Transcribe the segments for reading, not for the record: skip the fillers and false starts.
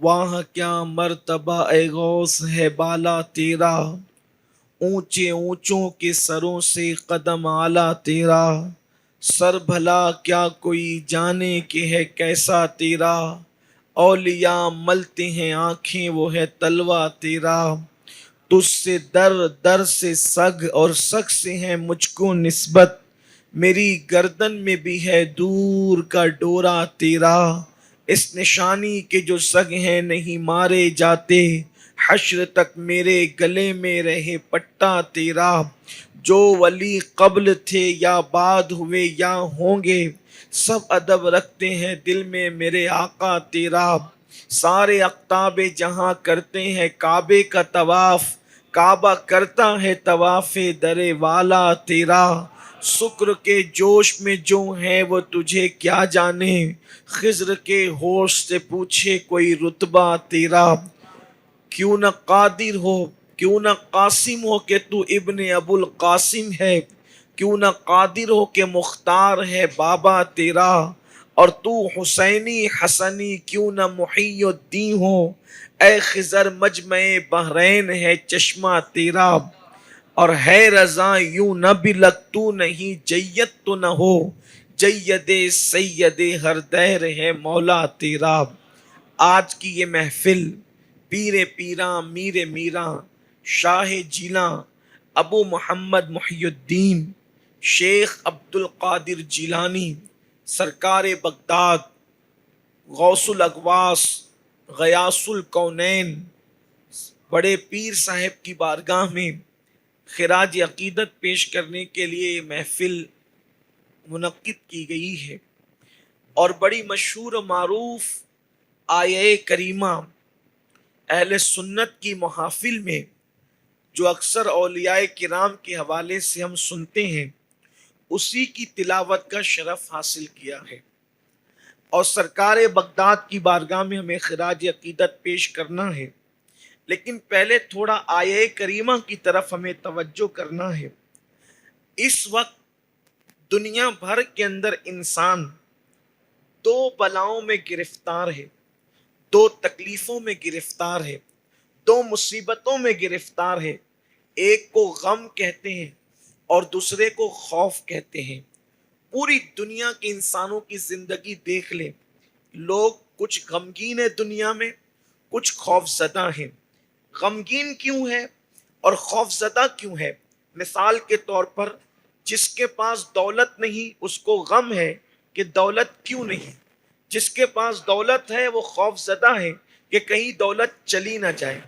واہ کیا مرتبہ اے غوث ہے بالا تیرا، اونچے اونچوں کے سروں سے قدم اعلیٰ تیرا، سر بھلا کیا کوئی جانے کہ ہے کیسا تیرا، اولیاء ملتے ہیں آنکھیں وہ ہے تلوہ تیرا، تجھ سے در در سے سگ اور سگ سے ہے مجھ کو نسبت، میری گردن میں بھی ہے دور کا ڈورا تیرا، اس نشانی کے جو سگ ہیں نہیں مارے جاتے، حشر تک میرے گلے میں رہے پٹا تیرا، جو ولی قبل تھے یا بعد ہوئے یا ہوں گے، سب ادب رکھتے ہیں دل میں میرے آقا تیرا، سارے اقطاب جہاں کرتے ہیں کعبے کا طواف، کعبہ کرتا ہے طواف در والا تیرا، شکر کے جوش میں جو ہے وہ تجھے کیا جانے، خضر کے ہوش سے پوچھے کوئی رتبہ تیرا، کیوں نہ قادر ہو کیوں نہ قاسم ہو کہ تو ابن ابو القاسم ہے، کیوں نہ قادر ہو کہ مختار ہے بابا تیرا، اور تو حسینی حسنی کیوں نہ محی الدین ہو، اے خضر مجمع بحرین ہے چشمہ تیرا، اور ہے رضا یوں نہ بھی لگ تو نہیں جید تو نہ ہو، جید سید ہر دہر ہے مولا تیرا۔ آج کی یہ محفل پیر پیراں میر میراں شاہ جیلاں ابو محمد محی الدین شیخ عبد القادر جیلانی سرکار بغداد غوث الاغواث غیاث الکونین بڑے پیر صاحب کی بارگاہ میں خراج عقیدت پیش کرنے کے لیے محفل منعقد کی گئی ہے، اور بڑی مشہور و معروف آیہ کریمہ اہل سنت کی محافل میں جو اکثر اولیاء کرام کے حوالے سے ہم سنتے ہیں، اسی کی تلاوت کا شرف حاصل کیا ہے، اور سرکار بغداد کی بارگاہ میں ہمیں خراج عقیدت پیش کرنا ہے، لیکن پہلے تھوڑا آیہ کریمہ کی طرف ہمیں توجہ کرنا ہے۔ اس وقت دنیا بھر کے اندر انسان دو بلاؤں میں گرفتار ہے، دو تکلیفوں میں گرفتار ہے، دو مصیبتوں میں گرفتار ہے، ایک کو غم کہتے ہیں اور دوسرے کو خوف کہتے ہیں۔ پوری دنیا کے انسانوں کی زندگی دیکھ لیں، لوگ کچھ غمگین ہیں دنیا میں، کچھ خوف زدہ ہیں۔ غمگین کیوں ہے اور خوف زدہ کیوں ہے؟ مثال کے طور پر جس کے پاس دولت نہیں اس کو غم ہے کہ دولت کیوں نہیں، جس کے پاس دولت ہے وہ خوف زدہ ہے کہ کہیں دولت چلی نہ جائے،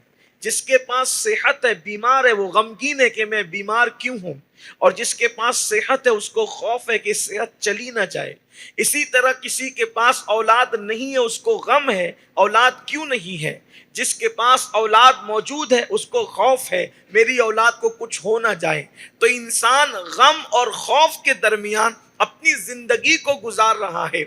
جس کے پاس صحت ہے بیمار ہے وہ غمگین ہے کہ میں بیمار کیوں ہوں، اور جس کے پاس صحت ہے اس کو خوف ہے کہ صحت چلی نہ جائے۔ اسی طرح کسی کے پاس اولاد نہیں ہے اس کو غم ہے اولاد کیوں نہیں ہے، جس کے پاس اولاد موجود ہے اس کو خوف ہے میری اولاد کو کچھ ہو نہ جائے۔ تو انسان غم اور خوف کے درمیان اپنی زندگی کو گزار رہا ہے،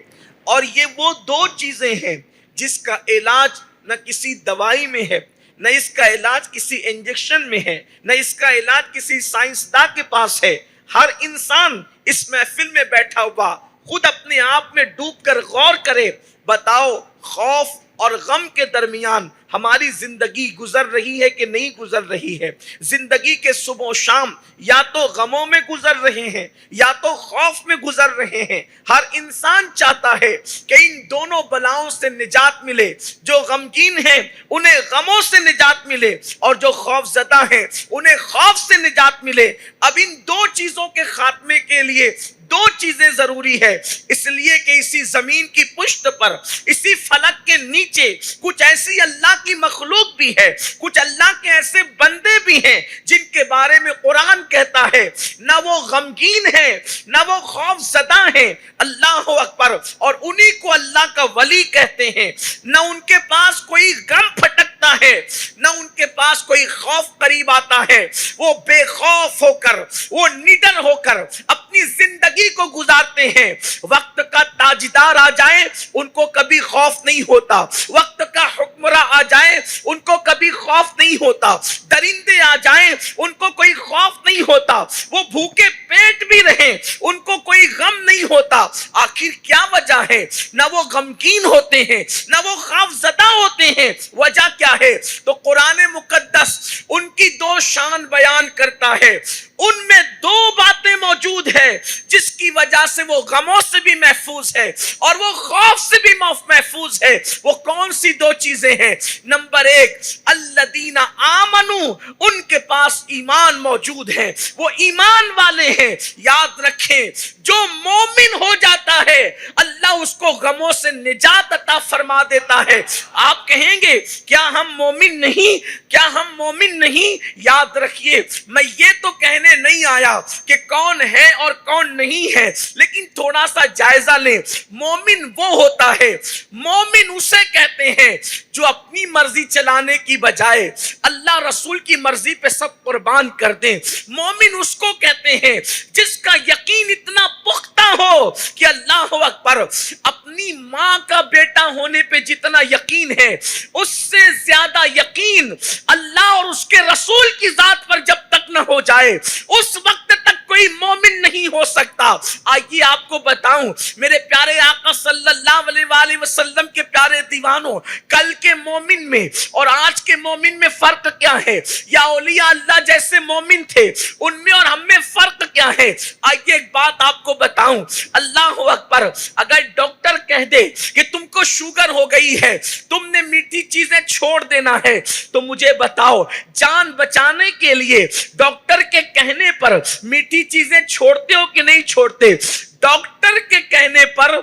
اور یہ وہ دو چیزیں ہیں جس کا علاج نہ کسی دوائی میں ہے، نہ اس کا علاج کسی انجیکشن میں ہے، نہ اس کا علاج کسی سائنسداں کے پاس ہے۔ ہر انسان اس محفل میں بیٹھا ہوا خود اپنے آپ میں ڈوب کر غور کرے، بتاؤ خوف اور غم کے درمیان ہماری زندگی گزر رہی ہے کہ نہیں گزر رہی ہے؟ زندگی کے صبح و شام یا تو غموں میں گزر رہے ہیں یا تو خوف میں گزر رہے ہیں۔ ہر انسان چاہتا ہے کہ ان دونوں بلاؤں سے نجات ملے، جو غمگین ہیں انہیں غموں سے نجات ملے، اور جو خوف زدہ ہیں انہیں خوف سے نجات ملے۔ اب ان دو چیزوں کے خاتمے کے لیے دو چیزیں ضروری ہے، اس لیے کہ اسی زمین کی پشت پر اسی فلک کے نیچے کچھ ایسی اللہ کی مخلوق بھی ہے، کچھ اللہ کے ایسے بندے بھی ہیں جن کے بارے میں قرآن کہتا ہے نہ وہ غمگین ہیں نہ وہ خوف زدہ ہیں، اللہ اکبر، اور انہی کو اللہ کا ولی کہتے ہیں۔ نہ ان کے پاس کوئی غم پھٹکتا ہے نہ ان کے پاس کوئی خوف قریب آتا ہے، وہ بے خوف ہو کر وہ نڈر ہو کر اپنی زندگی کو گزارتے ہیں۔ وقت کا تاجدار آ جائے ان کو کبھی خوف نہیں ہوتا، وقت کا حکمراں آ جائے ان کو کبھی خوف نہیں ہوتا، درندے آ جائیں ان کو کوئی خوف نہیں ہوتا، وہ بھوکے پیٹ بھی رہیں ان کو کوئی غم نہیں ہوتا۔ آخر کیا وجہ ہے؟ نہ وہ غمگین ہوتے ہیں نہ وہ خوف زدہ ہوتے ہیں، ہیں وجہ کیا ہے؟ تو قرآن مقدس ان کی دو شان بیان کرتا ہے، ان میں دو باتیں موجود ہیں جس کی وجہ سے وہ غموں سے بھی محفوظ ہے اور وہ خوف سے بھی محفوظ ہے۔ وہ کون سی دو چیزیں ہیں؟ نمبر ایک، الذین آمنوا، ان کے پاس ایمان موجود ہے، وہ ایمان والے ہیں۔ یاد رکھیں، جو مومن ہو جاتا ہے اللہ اس کو غموں سے نجات عطا فرما دیتا ہے۔ آپ کہیں گے کیا ہم مومن نہیں؟ کیا ہم مومن نہیں؟ یاد رکھیے، میں یہ تو کہنے نہیں آیا کہ کون ہے اور کون نہیں ہے، لیکن تھوڑا سا جائزہ لیں۔ مومن وہ ہوتا ہے، مومن اسے کہتے ہیں جو اپنی مرضی چلانے کی بجائے اللہ رسول کی مرضی پہ سب قربان کر دیں۔ مومن اس کو کہتے ہیں جس کا یقین اتنا پختہ ہو کہ اللہ اکبر، اپنی ماں کا بیٹا ہونے پہ جتنا یقین ہے اس سے زیادہ یقین اللہ اور اس کے رسول کی ذات پر جب تک نہ ہو جائے اس وقت تک کوئی مومن نہیں ہو سکتا۔ آئیے آپ کو بتاؤں میرے پیارے آقا صلی اللہ علیہ وآلہ وسلم کے پیارے دیوانوں، کل کے مومن میں اور آج کے مومن میں فرق کیا ہے؟ یا اولیاء اللہ جیسے مومن تھے ان میں اور ہم میں فرق کیا ہے؟ آئیے ایک بات آپ کو بتاؤں، اللہ اکبر، اگر ڈاکٹر کہہ دے کہ تم کو شوگر ہو گئی ہے، تم نے میٹھی چیزیں چھوڑ دینا ہے، تو مجھے بتاؤ جان بچانے کے لیے ڈاکٹر کے کہنے پر میٹھی چیزیں چھوڑتے ہو کہ نہیں چھوڑتے؟ ڈاکٹر کے کہنے پر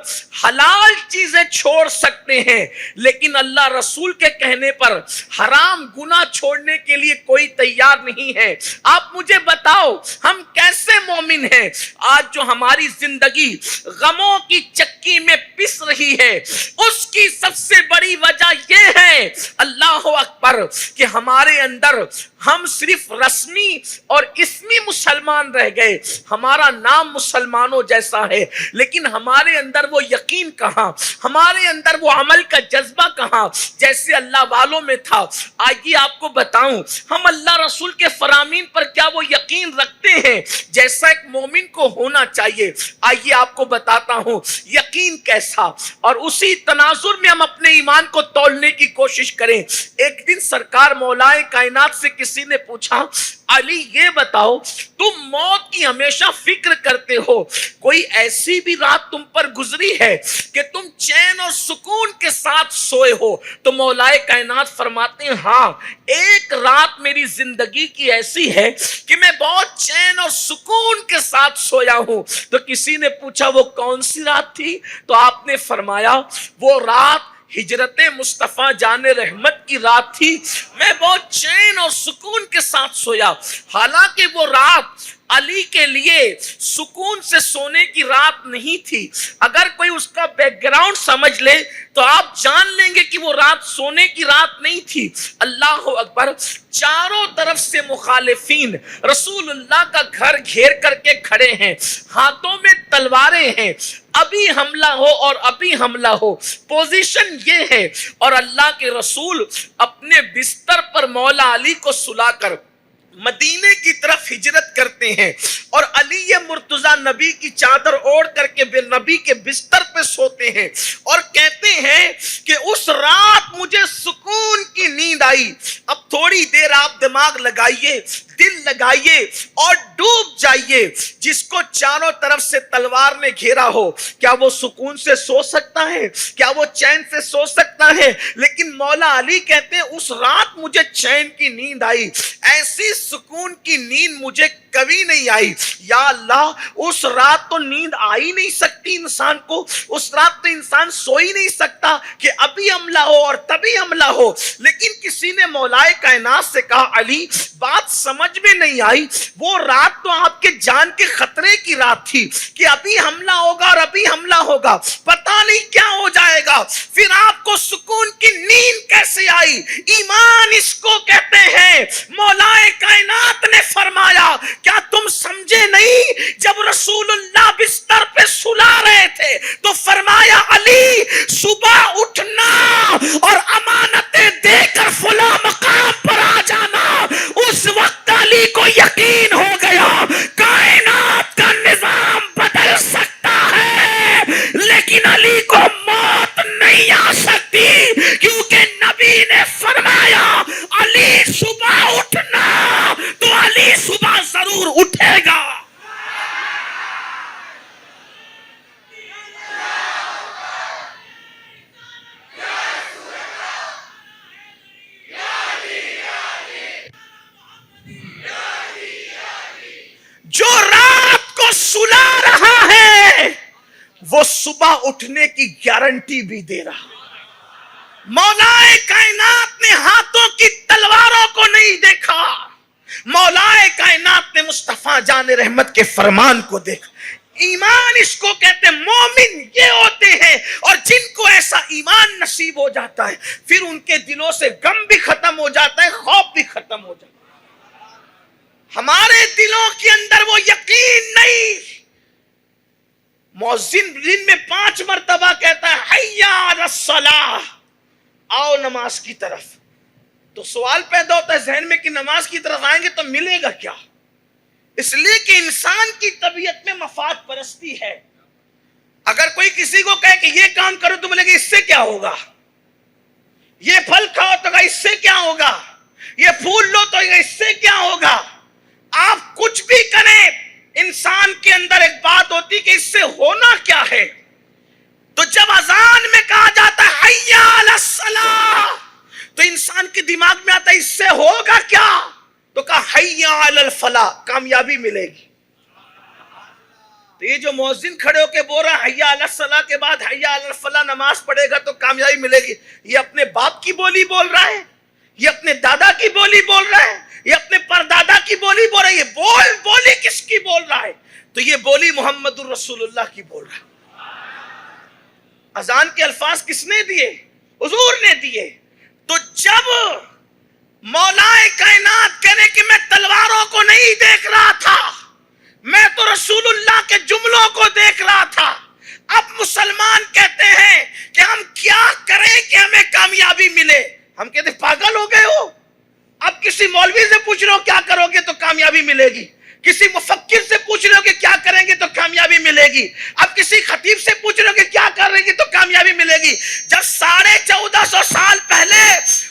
حلال چیزیں چھوڑ سکتے ہیں، لیکن اللہ رسول کے کہنے پر حرام گناہ چھوڑنے کے لیے کوئی تیار نہیں ہے۔ آپ مجھے بتاؤ ہم کیسے مومن ہیں؟ آج جو ہماری زندگی غموں کی چکی میں پس رہی ہے اس کی سب سے بڑی وجہ یہ ہے اللہ اکبر کہ ہمارے اندر ہم صرف رسمی اور اسمی مسلمان رہ گئے، ہمارا نام مسلمانوں جیسا ہے لیکن ہمارے اندر وہ یقین کہاں، ہمارے اندر وہ عمل کا جذبہ کہاں جیسے اللہ والوں میں تھا۔ آئیے آپ کو بتاؤں ہم اللہ رسول کے فرامین پر کیا وہ یقین رکھتے ہیں جیسا ایک مومن کو ہونا چاہیے؟ آئیے آپ کو بتاتا ہوں یقین کیسا، اور اسی تناظر میں ہم اپنے ایمان کو تولنے کی کوشش کریں۔ ایک دن سرکار مولائے کائنات سے کسی نے پوچھا، علی یہ بتاؤ تم موت کی ہمیشہ فکر کرتے ہو، کوئی ایسی بھی رات تم پر گزری ہے کہ تم چین اور سکون کے ساتھ سوئے ہو؟ تو مولائے کائنات فرماتے ہیں ہاں، ایک رات میری زندگی کی ایسی ہے کہ میں بہت چین اور سکون کے ساتھ سویا ہوں۔ تو کسی نے پوچھا وہ کون سی رات تھی؟ تو آپ نے فرمایا وہ رات ہجرت مصطفیٰ جان رحمت کی رات تھی، میں بہت چین اور سکون کے ساتھ سویا۔ حالانکہ وہ رات علی کے لیے سکون سے سونے کی رات نہیں تھی، اگر کوئی اس کا بیک گراؤنڈ سمجھ لے تو آپ جان لیں گے کہ وہ رات سونے کی رات نہیں تھی۔ اللہ اکبر، چاروں طرف سے مخالفین رسول اللہ کا گھر گھیر کر کے کھڑے ہیں، ہاتھوں میں تلواریں ہیں، ابھی حملہ ہو اور ابھی حملہ ہو، پوزیشن یہ ہے، اور اللہ کے رسول اپنے بستر پر مولا علی کو سلا کر مدینے کی طرف ہجرت کرتے ہیں، اور علی مرتضیٰ نبی کی چادر اوڑھ کر کے نبی کے بستر پہ سوتے ہیں اور کہتے ہیں کہ اس رات مجھے سکون کی نیند آئی۔ اب تھوڑی دیر آپ دماغ لگائیے، دل لگائیے اور ڈوب جائیے۔ جس کو چاروں طرف سے تلوار نے گھیرا ہو کیا وہ سکون سے سو سکتا ہے؟ کیا وہ چین سے سو سکتا ہے؟ لیکن مولا علی کہتے ہیں اس رات مجھے چین کی نیند آئی، ایسی سکون کی نیند مجھے کبھی نہیں آئی۔ یا اللہ، اس رات تو نیند آ ہی نہیں سکتی انسان کو، اس رات تو انسان سو ہی نہیں سکتا کہ ابھی حملہ ہو اور تبھی حملہ ہو۔ لیکن کسی نے مولائے کائنات سے کہا علی بات سمجھ میں نہیں آئی، وہ رات تو آپ کے جان کے خطرے کی رات تھی کہ ابھی حملہ ہوگا اور ابھی حملہ ہوگا، پتہ نہیں کیا ہو جائے گا، پھر آپ کو سکون کی نیند کیسے آئی؟ ایمان اس کو کہتے ہیں۔ مولائے کائنات نے فرمایا کیا تم سمجھے نہیں؟ جب رسول اللہ بستر پہ سلا رہے تھے تو فرمایا علی صبح اٹھنا اور امانتیں دے کر فلاں مقام پر آ جانا۔ اس وقت علی کو یقین ہو گیا کائنات کا نظام بدل سکتا ہے لیکن علی کو موت نہیں آ سکتی، کیونکہ نبی علی نے فرمایا علی صبح اٹھنا تو علی صبح ضرور اٹھے گا. جو رات کو سلا رہا ہے وہ صبح اٹھنے کی گارنٹی بھی دے رہا. مولا کائنات نے ہاتھوں کی تلواروں کو نہیں دیکھا, مولا کائنات نے مصطفیٰ جان رحمت کے فرمان کو دیکھا. ایمان اس کو کہتے ہیں. مومن یہ ہوتے ہیں اور جن کو ایسا ایمان نصیب ہو جاتا ہے پھر ان کے دلوں سے غم بھی ختم ہو جاتا ہے, خوف بھی ختم ہو جاتا ہے. ہمارے دلوں کے اندر وہ یقین نہیں. مؤذن دن میں 5 مرتبہ کہتا ہے حی علی الصلاۃ, آؤ نماز کی طرف. تو سوال پیدا ہوتا ہے ذہن میں کہ نماز کی طرف آئیں گے تو ملے گا کیا؟ اس لیے کہ انسان کی طبیعت میں مفاد پرستی ہے. اگر کوئی کسی کو کہے کہ یہ کام کرو تو بولے گا اس سے کیا ہوگا, یہ پھل کھاؤ تو اس سے کیا ہوگا, یہ پھول لو تو اس سے کیا ہوگا. آپ کچھ بھی کریں انسان کے اندر ایک بات ہوتی کہ اس سے ہونا کیا ہے. تو جب اذان میں کہا جاتا ہے حی علی الصلاۃ تو انسان کے دماغ میں آتا ہے اس سے ہوگا کیا, تو کہا حی علی الفلاح, کامیابی ملے گی. تو یہ جو مؤذن کھڑے ہو کے بول رہا ہے حی علی الصلاۃ کے بعد حی علی الفلاح نماز پڑھے گا تو کامیابی ملے گی, یہ اپنے باپ کی بولی بول رہا ہے, یہ اپنے دادا کی بولی بول رہا ہے, یہ اپنے پردادا کی بولی بول رہا ہے. یہ بولی کس کی بول رہا ہے؟ تو یہ بولی محمد الرسول اللہ کی بول رہا ہے. اذان کے الفاظ کس نے دیے؟ حضور نے دیے. تو جب مولا کائنات کہنے کہ میں تلواروں کو نہیں دیکھ رہا تھا, میں تو رسول اللہ کے جملوں کو دیکھ رہا تھا. اب مسلمان کہتے ہیں کہ ہم کیا کریں کہ ہمیں کامیابی ملے. ہم کہتے ہیں پاگل ہو گئے ہو. اب کسی مولوی سے پوچھ رہے ہو کیا کرو گے تو کامیابی ملے گی, کسی مفکر سے پوچھ رہے ہو کہ کیا کریں گے تو کامیابی ملے گی, اب کسی خطیب سے پوچھ رہے ہو کہ کیا کریں گے تو کامیابی ملے گی. جب 1450 سال پہلے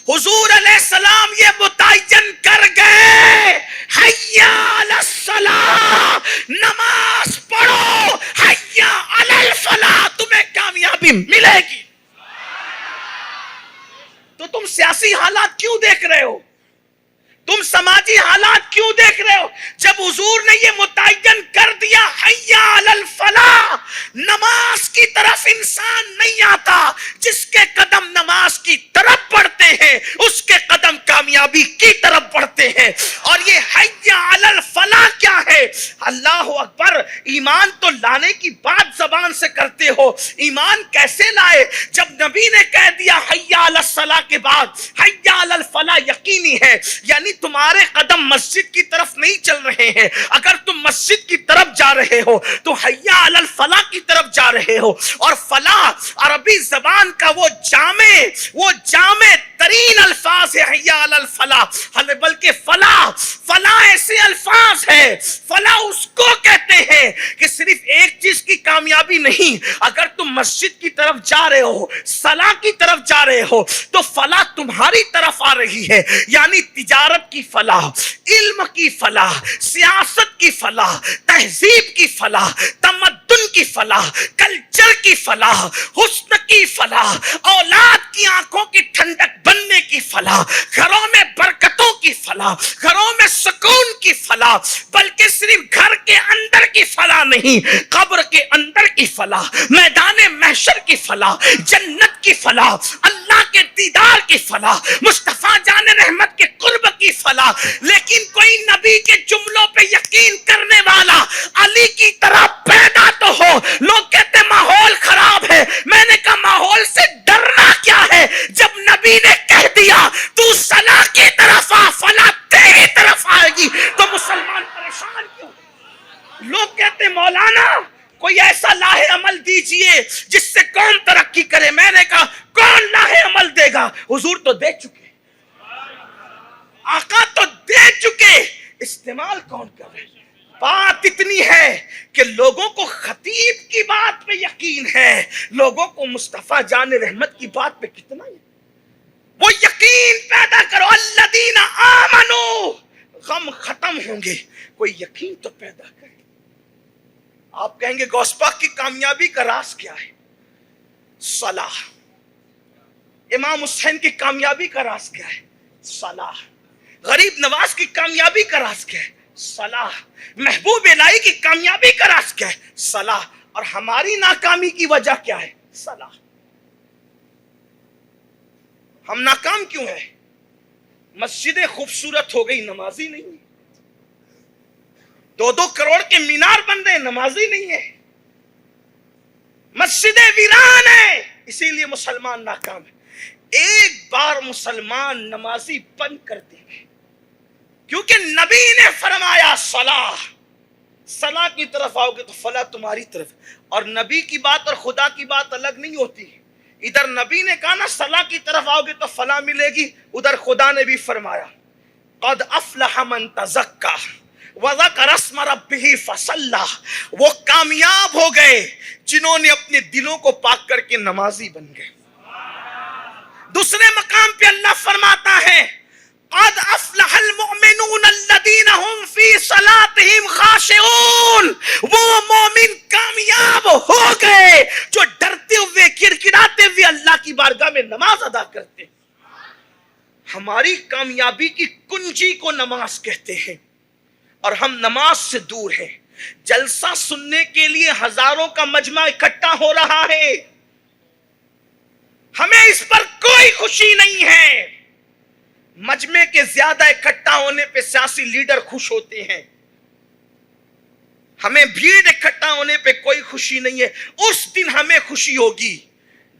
حضور علیہ السلام یہ متعین کر گئے حی علی الصلاۃ, نماز پڑھو, حی علی الفلاح, تمہیں کامیابی ملے گی. تو تم سیاسی حالات کیوں دیکھ رہے ہو, تم سماجی حالات کیوں دیکھ رہے ہو؟ جب حضور نے یہ متعین کر دیا حی علی الفلاح, نماز کی طرف انسان نہیں آتا. جس کے قدم نماز کی طرف بڑھتے ہیں اس کے قدم کامیابی کی طرف بڑھتے ہیں. اور یہ حی علی الفلاح کیا ہے؟ اللہ اکبر. ایمان تو لانے کی بات زبان سے کرتے ہو, ایمان کیسے لائے؟ جب نبی نے کہہ دیا حی علی الصلاح کے بعد حی علی الفلاح یقینی ہے, یعنی تمہارے قدم مسجد کی طرف نہیں چل رہے ہیں. اگر تم مسجد کی طرف جا رہے ہو تو حی علی الفلاح کی طرف جا رہے ہو. اور فلاح عربی زبان کا وہ جامع ترین الفاظ ہے حی علی الفلاح. بلکہ فلاح ایسے الفاظ ہے, فلاح اس کو کہتے ہیں کہ صرف ایک چیز کی کامیابی نہیں. اگر تم مسجد کی طرف جا رہے ہو, صلاح کی طرف جا رہے ہو تو فلاح تمہاری طرف آ رہی ہے. یعنی تجارت کی فلاح, علم کی فلاح, سیاست کی فلاح, تہذیب کی فلاح, تمدن کی فلاح, کلچر کی فلاح, حسن کی فلاح, اولاد کی آنکھوں کی ٹھنڈک بننے کی فلاح, گھروں میں برکتوں کی فلاح, گھروں میں سکون کی فلاح. بلکہ صرف گھر کے اندر کی فلاح نہیں, قبر کے اندر کی فلاح, میدان محشر کی فلاح, جنت کی فلاح, اللہ کے دیدار کی فلاح, مصطفیٰ جان رحمت کے قرب کی فلاح. لیکن کوئی نبی کے جملوں پہ یقین کرنے والا علی کی طرح پیدا تو ہو. لوگ کہتے ہیں ماحول خراب ہے. میں نے کہا ماحول سے ڈرنا کیا ہے؟ جب نبی نے کہہ دیا تو صلاح کی طرف آ, فلاح تیری طرف آئے گی. تو مسلمان پریشان کیوں؟ لوگ کہتے ہیں مولانا کوئی ایسا لاہ عمل دیجئے جس سے قوم ترقی کرے. میں نے کہا کون لاہ عمل دے گا؟ حضور تو دے چکے, آقا تو دے چکے, استعمال کون کر رہے؟ بات اتنی ہے کہ لوگوں کو خطیب کی بات پہ یقین ہے, لوگوں کو مصطفیٰ جان رحمت کی بات پہ کتنا ہے. وہ یقین پیدا کرو، الذین آمنو، غم ختم ہوں گے، کوئی یقین تو پیدا کرے۔ آپ کہیں گے غوث پاک کی کامیابی کا راز کیا ہے؟ صلاح۔ امام حسین کی کامیابی کا راز کیا ہے؟ صلاح۔ غریب نواز کی کامیابی کا راز کیا ہے؟ صلاح۔ محبوب الہی کی کامیابی کا راز کیا ہے؟ صلاح۔ اور ہماری ناکامی کی وجہ کیا ہے؟ صلاح۔ ہم ناکام کیوں ہیں؟ مسجدیں خوبصورت ہو گئی، نمازی نہیں ہے۔ 2 کروڑ کے مینار بن رہے، نمازی نہیں ہے۔ مسجدیں ویران ہیں، اسی لیے مسلمان ناکام ہے۔ ایک بار مسلمان نمازی بن کر دیں گے، کیونکہ نبی نے فرمایا صلاح، صلاح کی طرف آؤ گے تو فلاح تمہاری طرف۔ اور نبی کی بات اور خدا کی بات الگ نہیں ہوتی۔ ادھر نبی نے کہا نا صلاح کی طرف آؤ گے تو فلاح ملے گی، ادھر خدا نے بھی فرمایا قد افلح من تزکا وذکر اسم ربہ فصلی، وہ کامیاب ہو گئے جنہوں نے اپنے دلوں کو پاک کر کے نمازی بن گئے۔ دوسرے مقام پہ اللہ فرماتا ہے قد افلح المؤمنون الذین هم فی صلاتهم خاشعون، وہ مومن کامیاب ہو گئے جو ڈرتے ہوئے کڑکڑاتے ہوئے اللہ کی بارگاہ میں نماز ادا کرتے۔ ہماری کامیابی کی کنجی کو نماز کہتے ہیں، اور ہم نماز سے دور ہیں۔ جلسہ سننے کے لیے ہزاروں کا مجمع اکٹھا ہو رہا ہے، ہمیں اس پر کوئی خوشی نہیں ہے۔ مجمع کے زیادہ اکٹھا ہونے پہ سیاسی لیڈر خوش ہوتے ہیں، ہمیں بھیڑ اکٹھا ہونے پہ کوئی خوشی نہیں ہے۔ اس دن ہمیں خوشی ہوگی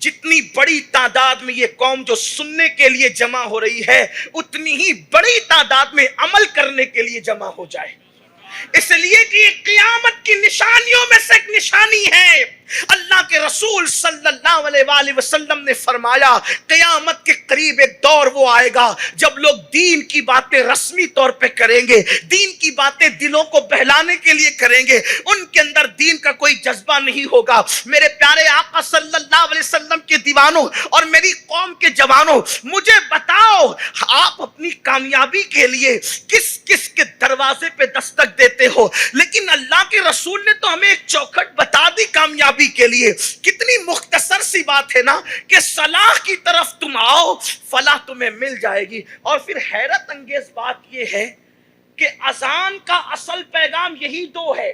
جتنی بڑی تعداد میں یہ قوم جو سننے کے لیے جمع ہو رہی ہے، اتنی ہی بڑی تعداد میں عمل کرنے کے لیے جمع ہو جائے۔ اس لیے کہ یہ قیامت کی نشانیوں میں سے ایک نشانی ہے۔ اللہ کے رسول صلی اللہ علیہ وآلہ وسلم نے فرمایا قیامت کے قریب ایک دور وہ آئے گا جب لوگ دین کی باتیں رسمی طور پہ کریں گے، دین کی باتیں دلوں کو بہلانے کے لیے کریں گے، ان کے اندر دین کا کوئی جذبہ نہیں ہوگا۔ میرے پیارے آقا صلی اللہ علیہ وسلم کے دیوانوں اور میری قوم کے جوانوں، مجھے بتاؤ آپ اپنی کامیابی کے لیے کس کس کے دروازے پہ دستک دیتے ہو؟ لیکن اللہ کے رسول نے تو ہمیں ایک چوکھٹ بتا دی کامیابی کے لیے۔ کتنی مختصر سی بات ہے نا کہ صلاح کی طرف تم آؤ، فلاح تمہیں مل جائے گی۔ اور پھر حیرت انگیز بات یہ ہے کہ اذان کا اصل پیغام یہی 2 ہے۔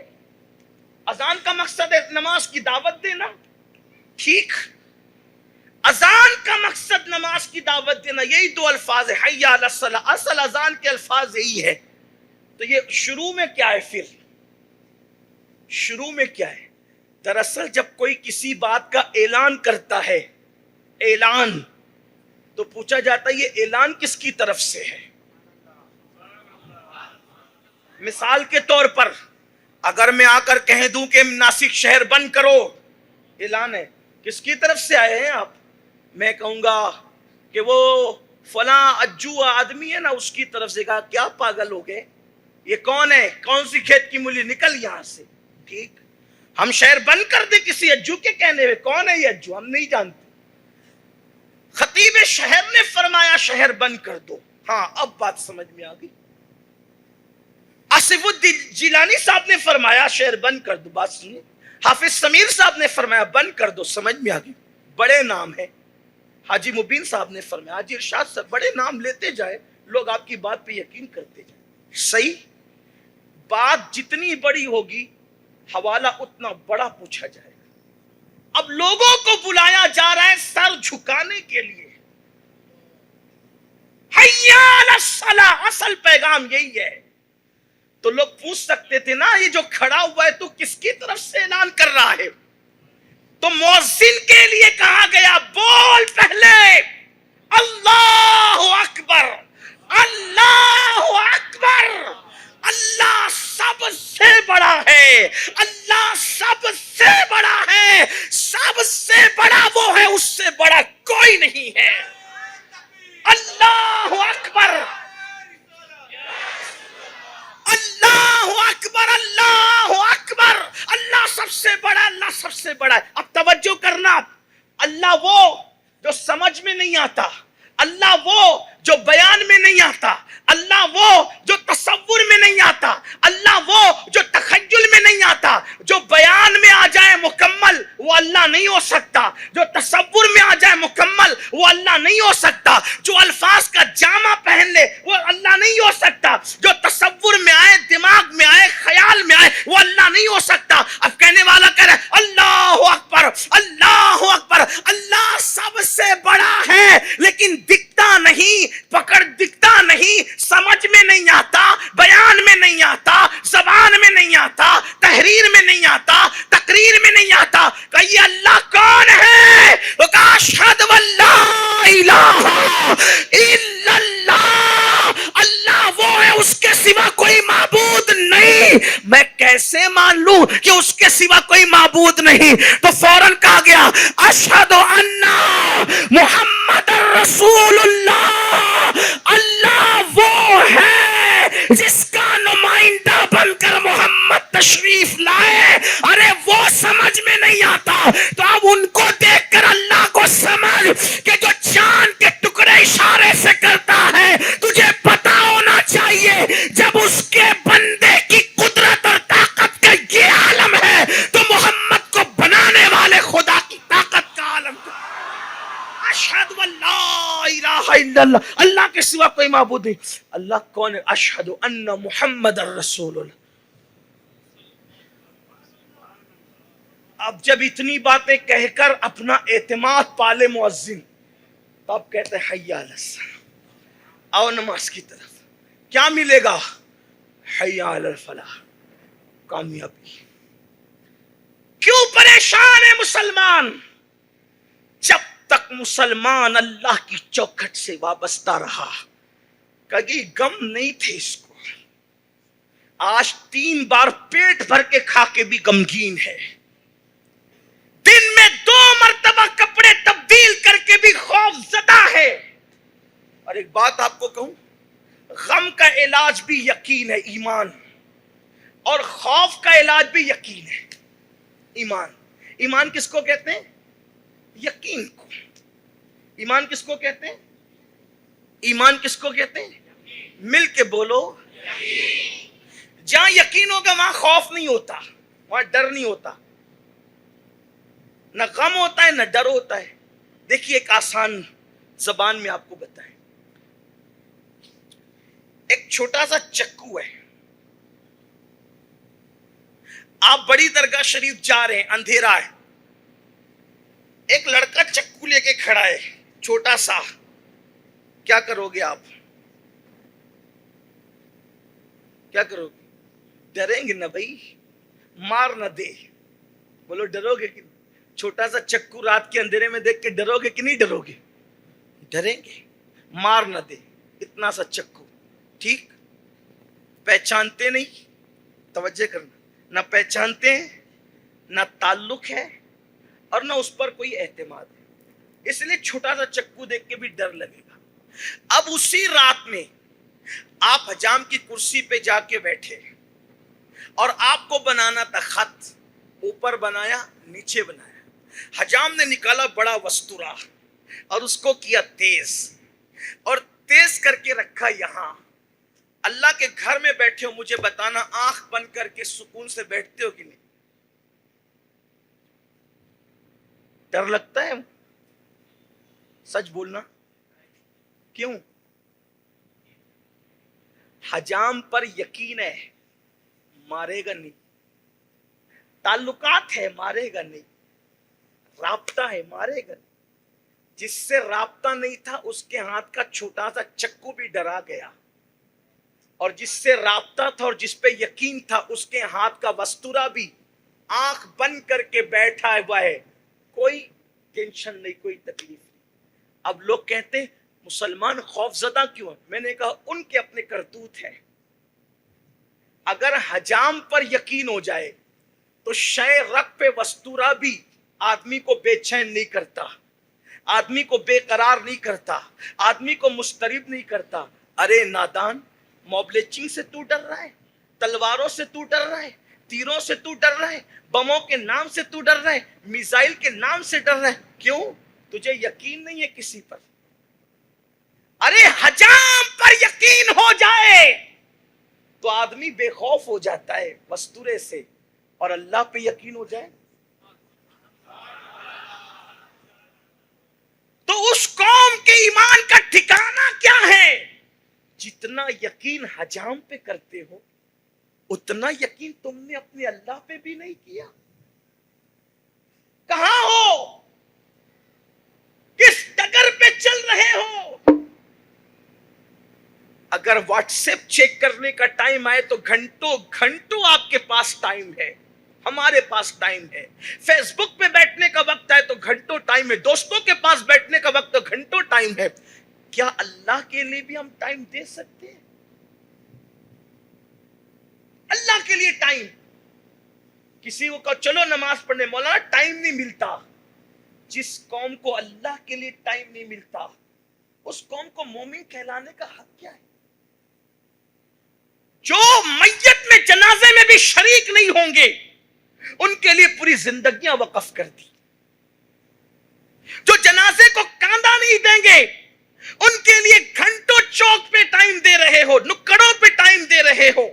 اذان کا مقصد ہے نماز کی دعوت دینا، ٹھیک؟ اذان کا مقصد نماز کی دعوت دینا، یہی 2 الفاظ ہے، حی علی الصلاۃ۔ اصل اذان کے الفاظ یہی ہے۔ تو یہ شروع میں کیا ہے؟ پھر شروع میں کیا ہے؟ دراصل جب کوئی کسی بات کا اعلان کرتا ہے، اعلان، تو پوچھا جاتا ہے یہ اعلان کس کی طرف سے ہے؟ مثال کے طور پر اگر میں آ کر کہہ دوں کہ ناسک شہر بند کرو، اعلان ہے، کس کی طرف سے آئے ہیں آپ؟ میں کہوں گا کہ وہ فلاں اجو آدمی ہے نا، اس کی طرف سے۔ کہا کیا پاگل ہو گئے؟ یہ کون ہے؟ کون سی کھیت کی مولی؟ نکل یہاں سے، ٹھیک؟ ہم شہر بند کر دیں کسی اجو کے کہنے میں؟ کون ہے یہ اجو؟ ہم نہیں جانتے۔ خطیب شہر نے فرمایا شہر بند کر دو۔ ہاں اب بات سمجھ میں آ گئی۔ آصف الدین جیلانی صاحب نے فرمایا شہر بند کر دو، بات سنیے۔ حافظ سمیر صاحب نے فرمایا بند کر دو، سمجھ میں آ گئی۔ بڑے نام ہیں۔ حاجی مبین صاحب نے فرمایا، حاجی ارشاد صاحب، بڑے نام لیتے جائے، لوگ آپ کی بات پہ یقین کرتے جائیں۔ صحیح، بات جتنی بڑی ہوگی حوالہ اتنا بڑا پوچھا جائے گا۔ اب لوگوں کو بلایا جا رہا ہے سر جھکانے کے لیے۔ حی علی الصلاۃ، اصل پیغام یہی ہے۔ تو لوگ پوچھ سکتے تھے نا یہ جو کھڑا ہوا ہے تو کس کی طرف سے اعلان کر رہا ہے؟ تو مؤذن کے لیے کہا گیا بول پہلے اللہ اکبر، اللہ اکبر، اللہ سب سے بڑا ہے، اللہ سب سے بڑا ہے، سب سے بڑا وہ ہے، اس سے بڑا کوئی نہیں ہے۔ اللہ اکبر، اللہ اکبر، اللہ اکبر، اللہ سب سے بڑا، اللہ سب سے بڑا ہے۔ اب توجہ کرنا، اللہ وہ جو سمجھ میں نہیں آتا، اللہ وہ جو بیان میں نہیں آتا، اللہ وہ جو تصور میں نہیں آتا، اللہ وہ جو تخیل میں نہیں آتا. جو بیان میں آ جائے مکمل وہ اللہ نہیں ہو سکتا، جو تصور میں آ جائے مکمل وہ اللہ نہیں ہو سکتا، جو الفاظ کا جامع پہن لے وہ اللہ نہیں ہو سکتا، جو تصور میں آئے، دماغ میں آئے، خیال میں آئے وہ اللہ نہیں ہو سکتا. اب کہنے والا کہہ رہا ہے اللہ اکبر، اللہ اکبر. اللہ سب سے بڑا ہے لیکن دکھتا نہیں، پکڑ دکھتا نہیں، سمجھ میں نہیں آتا، بیان میں نہیں آتا، زبان میں نہیں آتا، تحریر میں نہیں آتا، تقریر میں نہیں آتا. کہیے اللہ کون ہے؟ وہ کہا اشہد واللہ الہ الا اللہ. اللہ وہ ہے، اس کے سوا کوئی معبود نہیں. میں کیسے مان لوں کہ اس کے سوا کوئی معبود نہیں؟ تو فوراً کہا گیا اشہد ان محمد رسول اللہ. اللہ وہ ہے جس کا نمائندہ بن کر محمد تشریف لائے. ارے وہ سمجھ میں نہیں آتا تو اب ان کو دیکھ کر اللہ کو سمجھ کہ جو چاند کے ٹکڑے اشارے سے کرتا ہے، تجھے پتا ہونا چاہیے جب اس کے بندے کی قدرت اور طاقت کا یہ عالم ہے تو محمد کو بنانے والے خدا کی طاقت کا عالم. اشہد واللہ الہ الا اللہ. اللہ کے سوا کوئی معبود نہیں. اللہ کون ہے؟ اشہد ان محمد الرسول اللہ. اب جب اتنی باتیں کہہ کر اپنا اعتماد پالے مؤذن، تو اب کہتے ہیں حی علی الصلاۃ، آؤ نماز کی طرف. کیا ملے گا؟ حی علی الفلاح، کامیابی. کیوں پریشان ہے مسلمان؟ جب تک مسلمان اللہ کی چوکھٹ سے وابستہ رہا، کبھی غم نہیں تھے اس کو. آج 3 بار پیٹ بھر کے کھا کے بھی غمگین ہے. دن میں 2 مرتبہ کپڑے تبدیل کر کے بھی خوف زدہ ہے. اور ایک بات آپ کو کہوں، غم کا علاج بھی یقین ہے، ایمان. اور خوف کا علاج بھی یقین ہے، ایمان. ایمان کس کو کہتے ہیں؟ یقین کو. ایمان کس کو کہتے ہیں؟ ایمان کس کو کہتے ہیں؟ مل کے بولو. جہاں یقین ہوگا وہاں خوف نہیں ہوتا، وہاں ڈر نہیں ہوتا، نہ غم ہوتا ہے نہ ڈر ہوتا ہے. دیکھیے ایک آسان زبان میں آپ کو بتائیں. ایک چھوٹا سا چکو ہے، آپ بڑی درگاہ شریف جا رہے ہیں، اندھیرا ہے، ایک لڑکا چکو لے کے کھڑا ہے چھوٹا سا. کیا کرو گے آپ؟ کیا کرو گے؟ ڈریں گے نا بھائی، مار نہ دے. بولو ڈرو گے کہ چھوٹا سا چکو رات کے اندھیرے میں دیکھ کے ڈرو گے کہ نہیں ڈرو گے؟ ڈریں گے. مار نہ دے اتنا سا چکو. ٹھیک، پہچانتے نہیں، توجہ کرنا، نہ پہچانتے ہیں، نہ تعلق ہے، اور نہ اس پر کوئی اعتماد ہے. اس لیے چھوٹا سا چکو دیکھ کے بھی ڈر لگے گا. اب اسی رات میں آپ حجام کی کرسی پہ جا کے بیٹھے اور آپ کو بنانا تھا خط، اوپر بنایا نیچے بنایا. حجام نے نکالا بڑا وستورا اور اس کو کیا تیز، اور تیز کر کے رکھا یہاں. اللہ کے گھر میں بیٹھے ہو، مجھے بتانا آنکھ بند کر کے سکون سے بیٹھتے ہو کہ نہیں؟ ڈر لگتا ہے؟ سچ بولنا. کیوں؟ حجام پر یقین ہے، مارے گا نہیں. تعلقات ہے، مارے گا نہیں. رابطہ ہے، مارے گا نہیں. جس سے رابطہ نہیں تھا اس کے ہاتھ کا چھوٹا سا چکو بھی ڈرا گیا، اور جس سے رابطہ تھا اور جس پہ یقین تھا اس کے ہاتھ کا وستورا بھی آنکھ بند کر کے بیٹھا ہوا ہے. کوئی ٹینشن نہیں، کوئی تکلیف نہیں. اب لوگ کہتے ہیں مسلمان خوف زدہ کیوں ہے؟ میں نے کہا ان کے اپنے کرتوت ہیں. اگر حجام پر یقین ہو جائے تو شے رق پہ وستورا بھی آدمی کو بے چین نہیں کرتا، آدمی کو بے قرار نہیں کرتا، آدمی کو مضطرب نہیں کرتا. ارے نادان، موبلیچنگ سے تو ڈر رہا ہے، تلواروں سے تو ڈر رہا ہے، تیروں سے تو ڈر رہا ہے، بموں کے نام سے تو ڈر رہا ہے، میزائل کے نام سے ڈر رہا ہے. کیوں؟ تجھے یقین نہیں ہے کسی پر. ارے حجام پر یقین ہو جائے تو آدمی بے خوف ہو جاتا ہے مستورے سے، اور اللہ پہ یقین ہو جائے تو اس قوم کے ایمان کا ٹھکانہ کیا ہے؟ جتنا یقین حجام پہ کرتے ہو اتنا یقین تم نے اپنے اللہ پہ بھی نہیں کیا۔ کہاں ہو؟ کس ڈگر پہ چل رہے ہو؟ اگر واٹس ایپ چیک کرنے کا ٹائم آئے تو گھنٹوں گھنٹوں آپ کے پاس ٹائم ہے، ہمارے پاس ٹائم ہے۔ فیس بک پہ بیٹھنے کا وقت ہے تو گھنٹوں ٹائم ہے، دوستوں کے پاس بیٹھنے کا وقت تو گھنٹوں ٹائم ہے۔ کیا اللہ کے لیے بھی ہم ٹائم دے سکتے ہیں؟ اللہ کے لیے ٹائم؟ کسی کو کہو چلو نماز پڑھنے، مولانا ٹائم نہیں ملتا۔ جس قوم کو اللہ کے لیے ٹائم نہیں ملتا اس قوم کو مومن کہلانے کا حق کیا ہے؟ جو میت میں جنازے میں بھی شریک نہیں ہوں گے ان کے لیے پوری زندگیاں وقف کر دی، جو جنازے کو کاندھا نہیں دیں گے ان کے لیے گھنٹوں چوک پہ ٹائم دے رہے ہو، نکڑوں پہ ٹائم دے رہے ہو،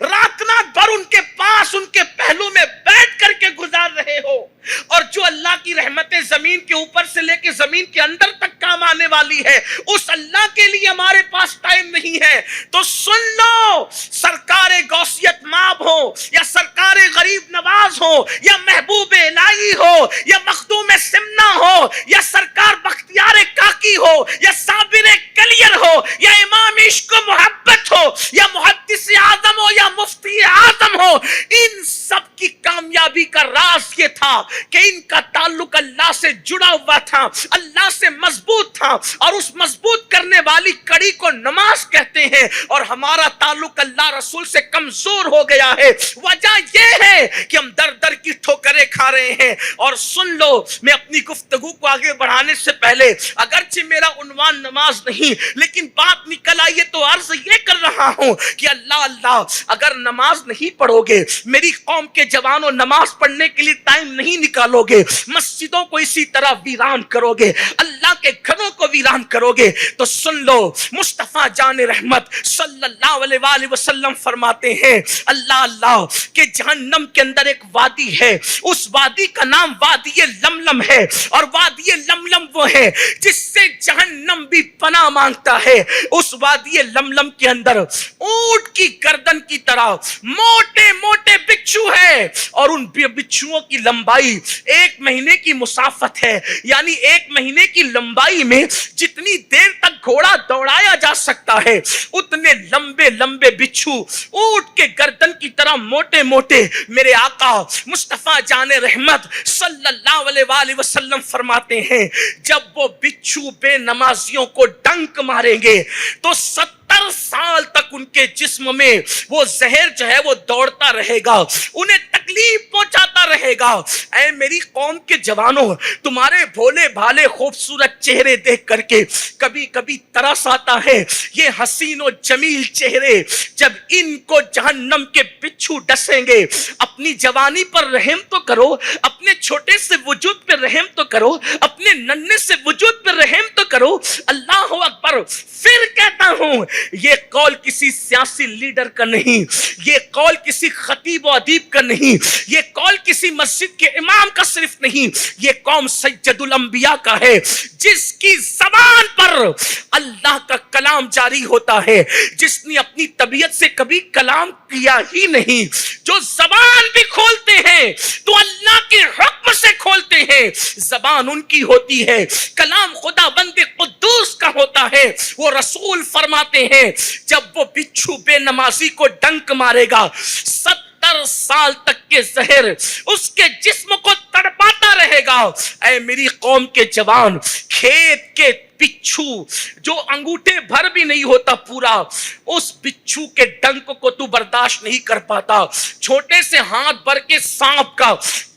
رات رات بھر ان کے پاس ان کے پہلو میں بیٹھ کر کے گزار رہے ہو، اور جو اللہ کی رحمتیں زمین کے اوپر سے لے کے زمین کے اندر تک کام آنے والی ہے اس اللہ کے لیے ہمارے پاس ٹائم نہیں ہے۔ تو سن لو، سرکار غوثیت ماب ہو یا سرکار غریب نواز ہو یا محبوب الہی ہو یا مخدوم سمنا ہو یا سرکار بختیار کاکی ہو یا صابر کلیر ہو یا امام عشق و محبت ہو یا محدث اعظم ہو یا مفتی اعظم ہو، ان سب کی کامیابی کا راز یہ تھا کہ ان کا تعلق اللہ سے جڑا ہوا تھا، اللہ سے مضبوط تھا، اور اس مضبوط کرنے والی کڑی کو نماز کہتے ہیں، اور ہمارا تعلق اللہ رسول سے کمزور ہو گیا ہے۔ وجہ یہ ہے کہ ہم در در کی ٹھوکریں کھا رہے ہیں۔ اور سن لو، میں اپنی گفتگو کو آگے بڑھانے سے پہلے، اگرچہ میرا عنوان نماز نہیں لیکن بات نکل آئی ہے تو عرض یہ کر رہا ہوں کہ اللہ اگر نماز نہیں پڑھو گے، میری قوم کے جوانوں نماز پڑھنے کے لیے ٹائم نہیں نکالو گے، مسجدوں کو اسی طرح ویران کرو گے، اللہ کے گھروں کو ویران کرو گے، تو سن لو، مصطفیٰ جان رحمت صلی اللہ علیہ وآلہ وسلم فرماتے ہیں اللہ کہ جہنم کے اندر ایک وادی ہے، اس وادی کا نام وادی لملم ہے، اور وادی لملم وہ ہے جس سے جہنم بھی پناہ مانگتا ہے۔ اس وادی لملم کے اندر اونٹ کی گردن کی طرح موٹے موٹے بچھو ہے، اور ان بچھوؤں کی لمبائی 1 مہینے کی مسافت ہے، یعنی 1 مہینے کی لمبائی میں جتنی دیر تک گھوڑا دوڑایا جا سکتا ہے اتنے لمبے لمبے بچھو اونٹ کے گردن کی طرح موٹے موٹے میرے آقا مصطفیٰ جان رحمت صلی اللہ علیہ وآلہ وسلم فرماتے ہیں جب وہ بچھو بے نمازیوں کو ڈنک ماریں گے تو 70 سال تک ان کے جسم میں وہ زہر جو ہے وہ دوڑتا رہے گا، انہیں تکلیف پہنچاتا رہے گا۔ اے میری قوم کے جوانوں، تمہارے بھولے بھالے خوبصورت چہرے دیکھ کر کے کبھی کبھی ترس آتا ہے، یہ حسین و جمیل چہرے جب ان کو جہنم کے بچھو ڈسیں گے، اپنی جوانی پر رحم تو کرو، اپنے چھوٹے سے وجود پر رحم تو کرو، اپنے ننھے سے وجود پر رحم تو کرو۔ اللہ اکبر۔ پھر کہتا ہوں، یہ قول کسی سیاسی لیڈر کا نہیں، یہ قول کسی خطیب و ادیب کا نہیں، یہ قول کسی مسجد کے امام کا صرف نہیں، یہ قوم سید الانبیاء کا ہے، جس کی زبان پر اللہ کا کلام جاری ہوتا ہے، جس نے اپنی طبیعت سے کبھی کلام کیا ہی نہیں، جو زبان بھی کھولتے ہیں تو اللہ کے حکم سے کھولتے ہیں، زبان ان کی ہوتی ہے، کلام خدا بند قدوس کا ہوتا ہے۔ وہ رسول فرماتے ہیں جب وہ بچھو بے نمازی کو ڈنک مارے گا 70 سال تک کے زہر اس کے جسم کو تڑپاتا رہے گا۔ اے میری قوم کے جوان، کھیت کے بچھو جو انگوٹھے بھر بھی نہیں ہوتا پورا، اس بچھو کے ڈنک کو تو برداشت نہیں کر پاتا، چھوٹے سے ہاتھ بھر کے سانپ کا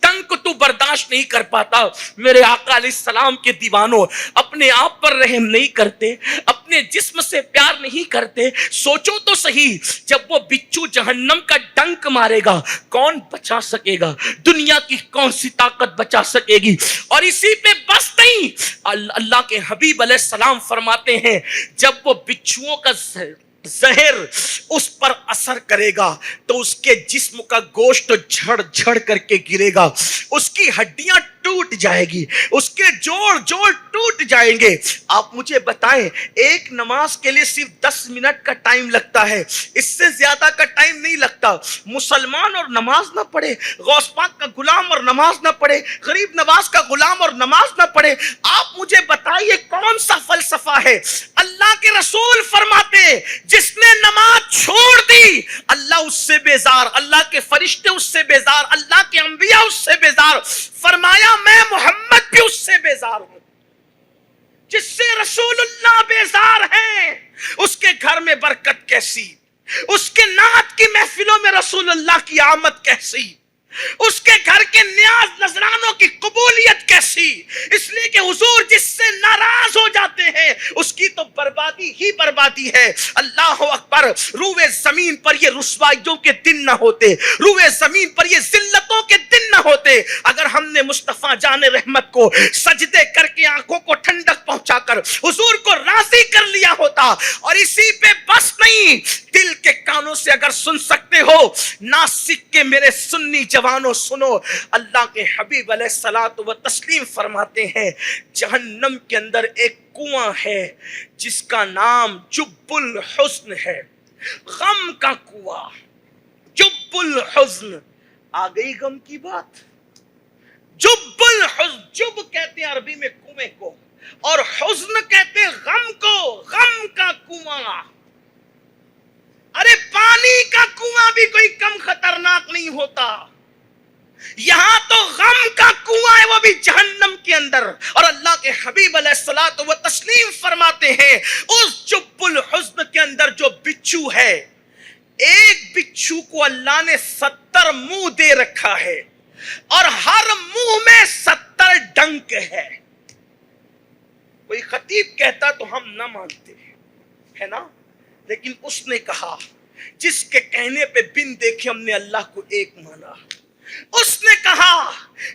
ڈنگ کو تو برداشت نہیں کر پاتا. میرے آقا علیہ السلام کے دیوانوں، اپنے آپ پر رحم نہیں کرتے، اپنے جسم سے پیار نہیں کرتے. سوچو تو صحیح، جب وہ بچھو جہنم کا ڈنک مارے گا کون بچا سکے گا؟ دنیا کی کون سی طاقت بچا سکے گی؟ اور اسی پہ بس نہیں، اللہ کے حبیب علیہ السلام فرماتے ہیں جب وہ بچھوؤں کا زہر اس پر اثر کرے گا تو اس کے جسم کا گوشت جھڑ جھڑ کر کے گرے گا، اس کی ہڈیاں ٹوٹ جائے گی، اس کے جوڑ ٹوٹ جائیں گے. آپ مجھے بتائیں، ایک نماز کے لیے صرف 10 منٹ کا ٹائم لگتا ہے، اس سے زیادہ کا ٹائم نہیں لگتا. مسلمان اور نماز نہ پڑھے، غوث پاک کا غلام اور نماز نہ پڑھے، غریب نواز کا غلام اور نماز نہ پڑھے. آپ مجھے بتائیے کون سا فلسفہ ہے؟ اللہ کے رسول فرماتے جس نے نماز چھوڑ دی اللہ اس سے بیزار، اللہ کے فرشتے اس سے بیزار، اللہ کے انبیاء اس سے بیزار. فرمایا میں محمد بھی اس سے بیزار ہوں. جس سے رسول اللہ بیزار ہیں اس کے گھر میں برکت کیسی، اس کے نعت کی محفلوں میں رسول اللہ کی آمد کیسی، اس کے گھر کے نیاز نذرانوں کی قبولیت کیسی. اس لیے کہ حضور جس سے ناراض ہو جاتے ہیں اس کی تو بربادی ہی بربادی ہے. اللہ اکبر. روئے زمین پر یہ رسوائیوں کے دن نہ ہوتے، روئے زمین پر یہ ذلتوں کے دن نہ ہوتے اگر ہم نے مصطفیٰ جان رحمت کو سجدے کر کے آنکھوں کو ٹھنڈک پہنچا کر حضور کو راضی کر لیا ہوتا. اور اسی پہ بس نہیں، دل کے کانوں سے اگر سن سکتے ہو، ناسک کے میرے سنی جوانوں سنو، اللہ کے حبیب علیہ الصلوۃ والتسلیم فرماتے ہیں جہنم کے اندر ایک کنواں ہے جس کا نام جب الحزن ہے. غم کا کنواں، جب الحزن. آ گئی غم کی بات. جب الحزن، جب کہتے ہیں عربی میں کنویں کو، اور حزن کہتے ہیں غم کو. غم کا کنواں. ارے پانی کا کنواں بھی کوئی کم خطرناک نہیں ہوتا، یہاں تو غم کا کنواں ہے، وہ بھی جہنم کے اندر. اور اللہ کے حبیب علیہ الصلوۃ والتسلیم فرماتے ہیں اس جب الحزن کے اندر جو بچھو ہے، ایک بچھو کو اللہ نے 70 منہ دے رکھا ہے اور ہر منہ میں 70 ڈنک ہے. کوئی خطیب کہتا تو ہم نہ مانتے ہے نا، لیکن اس نے کہا جس کے کہنے پہ بن دیکھے ہم نے اللہ کو ایک مانا. اس نے کہا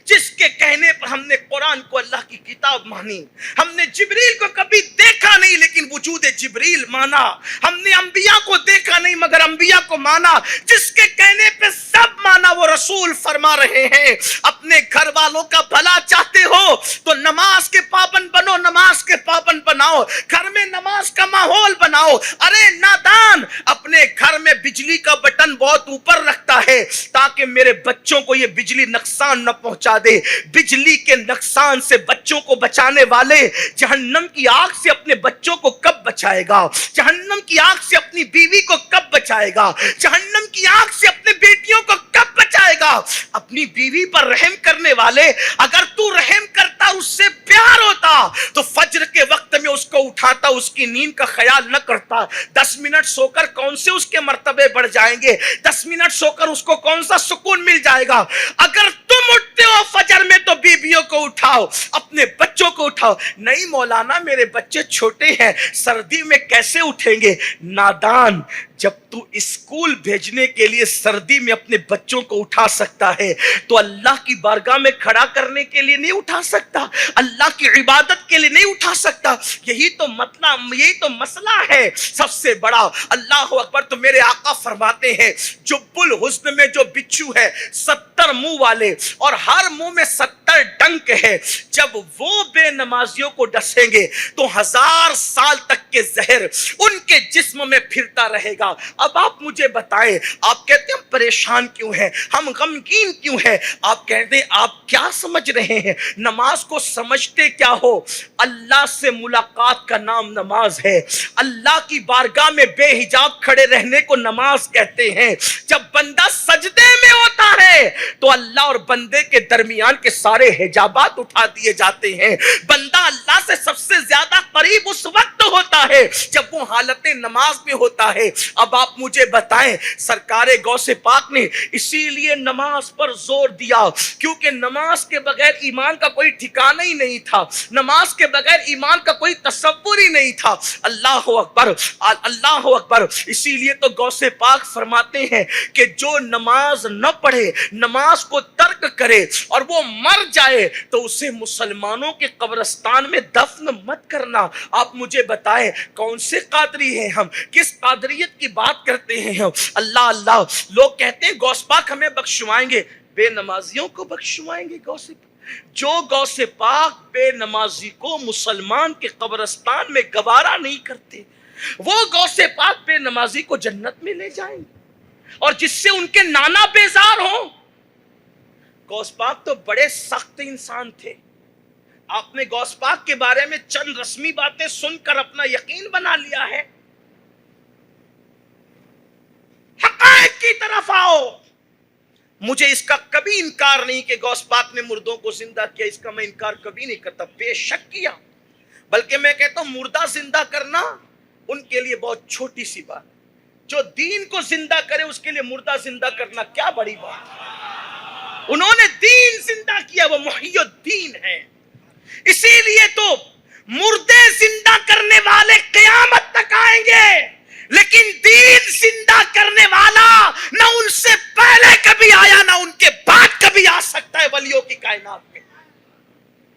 جس کے کہنے پر ہم نے قرآن کو اللہ کی کتاب مانی. ہم نے جبریل کو کبھی دیکھا نہیں لیکن وجود جبریل مانا. ہم نے انبیاء کو دیکھا نہیں مگر انبیاء کو مانا. جس کے کہنے پہ سب مانا وہ رسول فرما رہے ہیں اپنے گھر والوں کا بھلا چاہتے ہو تو نماز کے پابند بنو، نماز کے پابند بناؤ، گھر میں نماز کا ماحول بناؤ. ارے نادان اپنے گھر میں بجلی کا بٹن بہت اوپر رکھتا ہے تاکہ میرے بچوں کو یہ بجلی نقصان نہ پہنچا دے. بجلی کے نقصان سے بچوں کو بچانے والے جہنم کی آگ سے اپنے بچوں کو کب بچائے گا؟ جہنم کی آگ سے اپنی بیوی کو کب بچائے گا؟ جہنم کی آگ سے اپنے بیٹیوں کو کب بچائے گا؟ اپنی بیوی پر رحم کرنے والے، اگر تو رحم کرتا، اس سے پیار ہوتا تو فجر کے وقت میں اس کو اٹھاتا، اس کی نیند کا خیال نہ کرتا. 10 منٹ سو کر کون سے اس کے مرتبے بڑھ جائیں گے؟ 10 منٹ سو کر اس کو کون سا سکون مل جائے گا؟ اگر تم اٹھتے ہو فجر میں تو بیویوں کو اٹھاؤ، اپنے بچوں کو اٹھاؤ. نہیں مولانا میرے بچے چھوٹے ہیں، سردی میں کیسے اٹھیں گے؟ نادان، جب تو اسکول بھیجنے کے لیے سردی میں اپنے بچوں کو اٹھا سکتا ہے تو اللہ کی بارگاہ میں کھڑا کرنے کے لیے نہیں اٹھا سکتا؟ اللہ کی عبادت کے لیے نہیں اٹھا سکتا؟ یہی تو مطلب، یہی تو مسئلہ ہے سب سے بڑا. اللہ اکبر. تو میرے آقا فرماتے ہیں جب الحزن میں جو بچھو ہے 70 منہ والے اور ہر منہ میں 70 ڈنک ہے، جب وہ بے نمازیوں کو ڈسیں گے تو 1000 سال تک کے زہر ان کے جسم میں پھرتا رہے گا. اب آپ مجھے بتائیں، آپ کہتے ہیں ہم پریشان کیوں ہیں، ہم غمگین کیوں ہیں؟ آپ کہتے ہیں آپ کیا سمجھ رہے ہیں؟ نماز کو سمجھتے کیا ہو؟ اللہ سے ملاقات کا نام نماز ہے. اللہ کی بارگاہ میں بے حجاب کھڑے رہنے کو نماز کہتے ہیں. جب بندہ سجدے میں ہوتا ہے ہے تو اللہ اور بندے کے درمیان کے سارے حجابات اٹھا دیے جاتے ہیں. بندہ اللہ سے سب سے زیادہ قریب اس وقت ہوتا ہے جب وہ حالت نماز میں ہوتا ہے. اب آپ مجھے بتائیں, سرکار غوث پاک نے اسی لیے نماز پر زور دیا کیونکہ نماز کے بغیر ایمان کا کوئی ٹھکانہ ہی نہیں تھا, نماز کے بغیر ایمان کا کوئی تصور ہی نہیں تھا. اللہ اکبر, اللہ اکبر. اسی لیے تو غوث پاک فرماتے ہیں کہ جو نماز نہ پڑھے, نماز کو ترک کرے اور وہ مر جائے تو اسے مسلمانوں کے قبرستان میں دفن مت کرنا. آپ مجھے بتائیں کون سے قادری ہیں ہم, کس قادریت کی بات کرتے ہیں ہم؟ اللہ اللہ. لوگ کہتے ہیں غوث پاک ہمیں بخشوائیں گے, بے نمازیوں کو بخشوائیں گے غوث پاک. جو غوث پاک بے نمازی کو مسلمان کے قبرستان میں گوارا نہیں کرتے, وہ غوث پاک بے نمازی کو جنت میں لے جائیں گے, اور جس سے ان کے نانا بیزار ہوں. غوث پاک تو بڑے سخت انسان تھے. آپ نے غوث پاک کے بارے میں چند رسمی باتیں سن کر اپنا یقین بنا لیا ہے. حقائق کی طرف آؤ. مجھے اس کا کبھی انکار نہیں کہ غوث پاک نے مردوں کو زندہ کیا, اس کا میں انکار کبھی نہیں کرتا, بے شک کیا. بلکہ میں کہتا ہوں مردہ زندہ کرنا ان کے لیے بہت چھوٹی سی بات. جو دین کو زندہ کرے اس کے لیے مردہ زندہ کرنا کیا بڑی بات ہے. انہوں نے دین زندہ کیا, وہ محی الدین ہیں. اسی لیے تو مردے زندہ کرنے والے قیامت تک آئیں گے, لیکن دین زندہ کرنے والا نہ ان سے پہلے کبھی آیا نہ ان کے بعد کبھی آ سکتا ہے. ولیوں کی کائنات میں,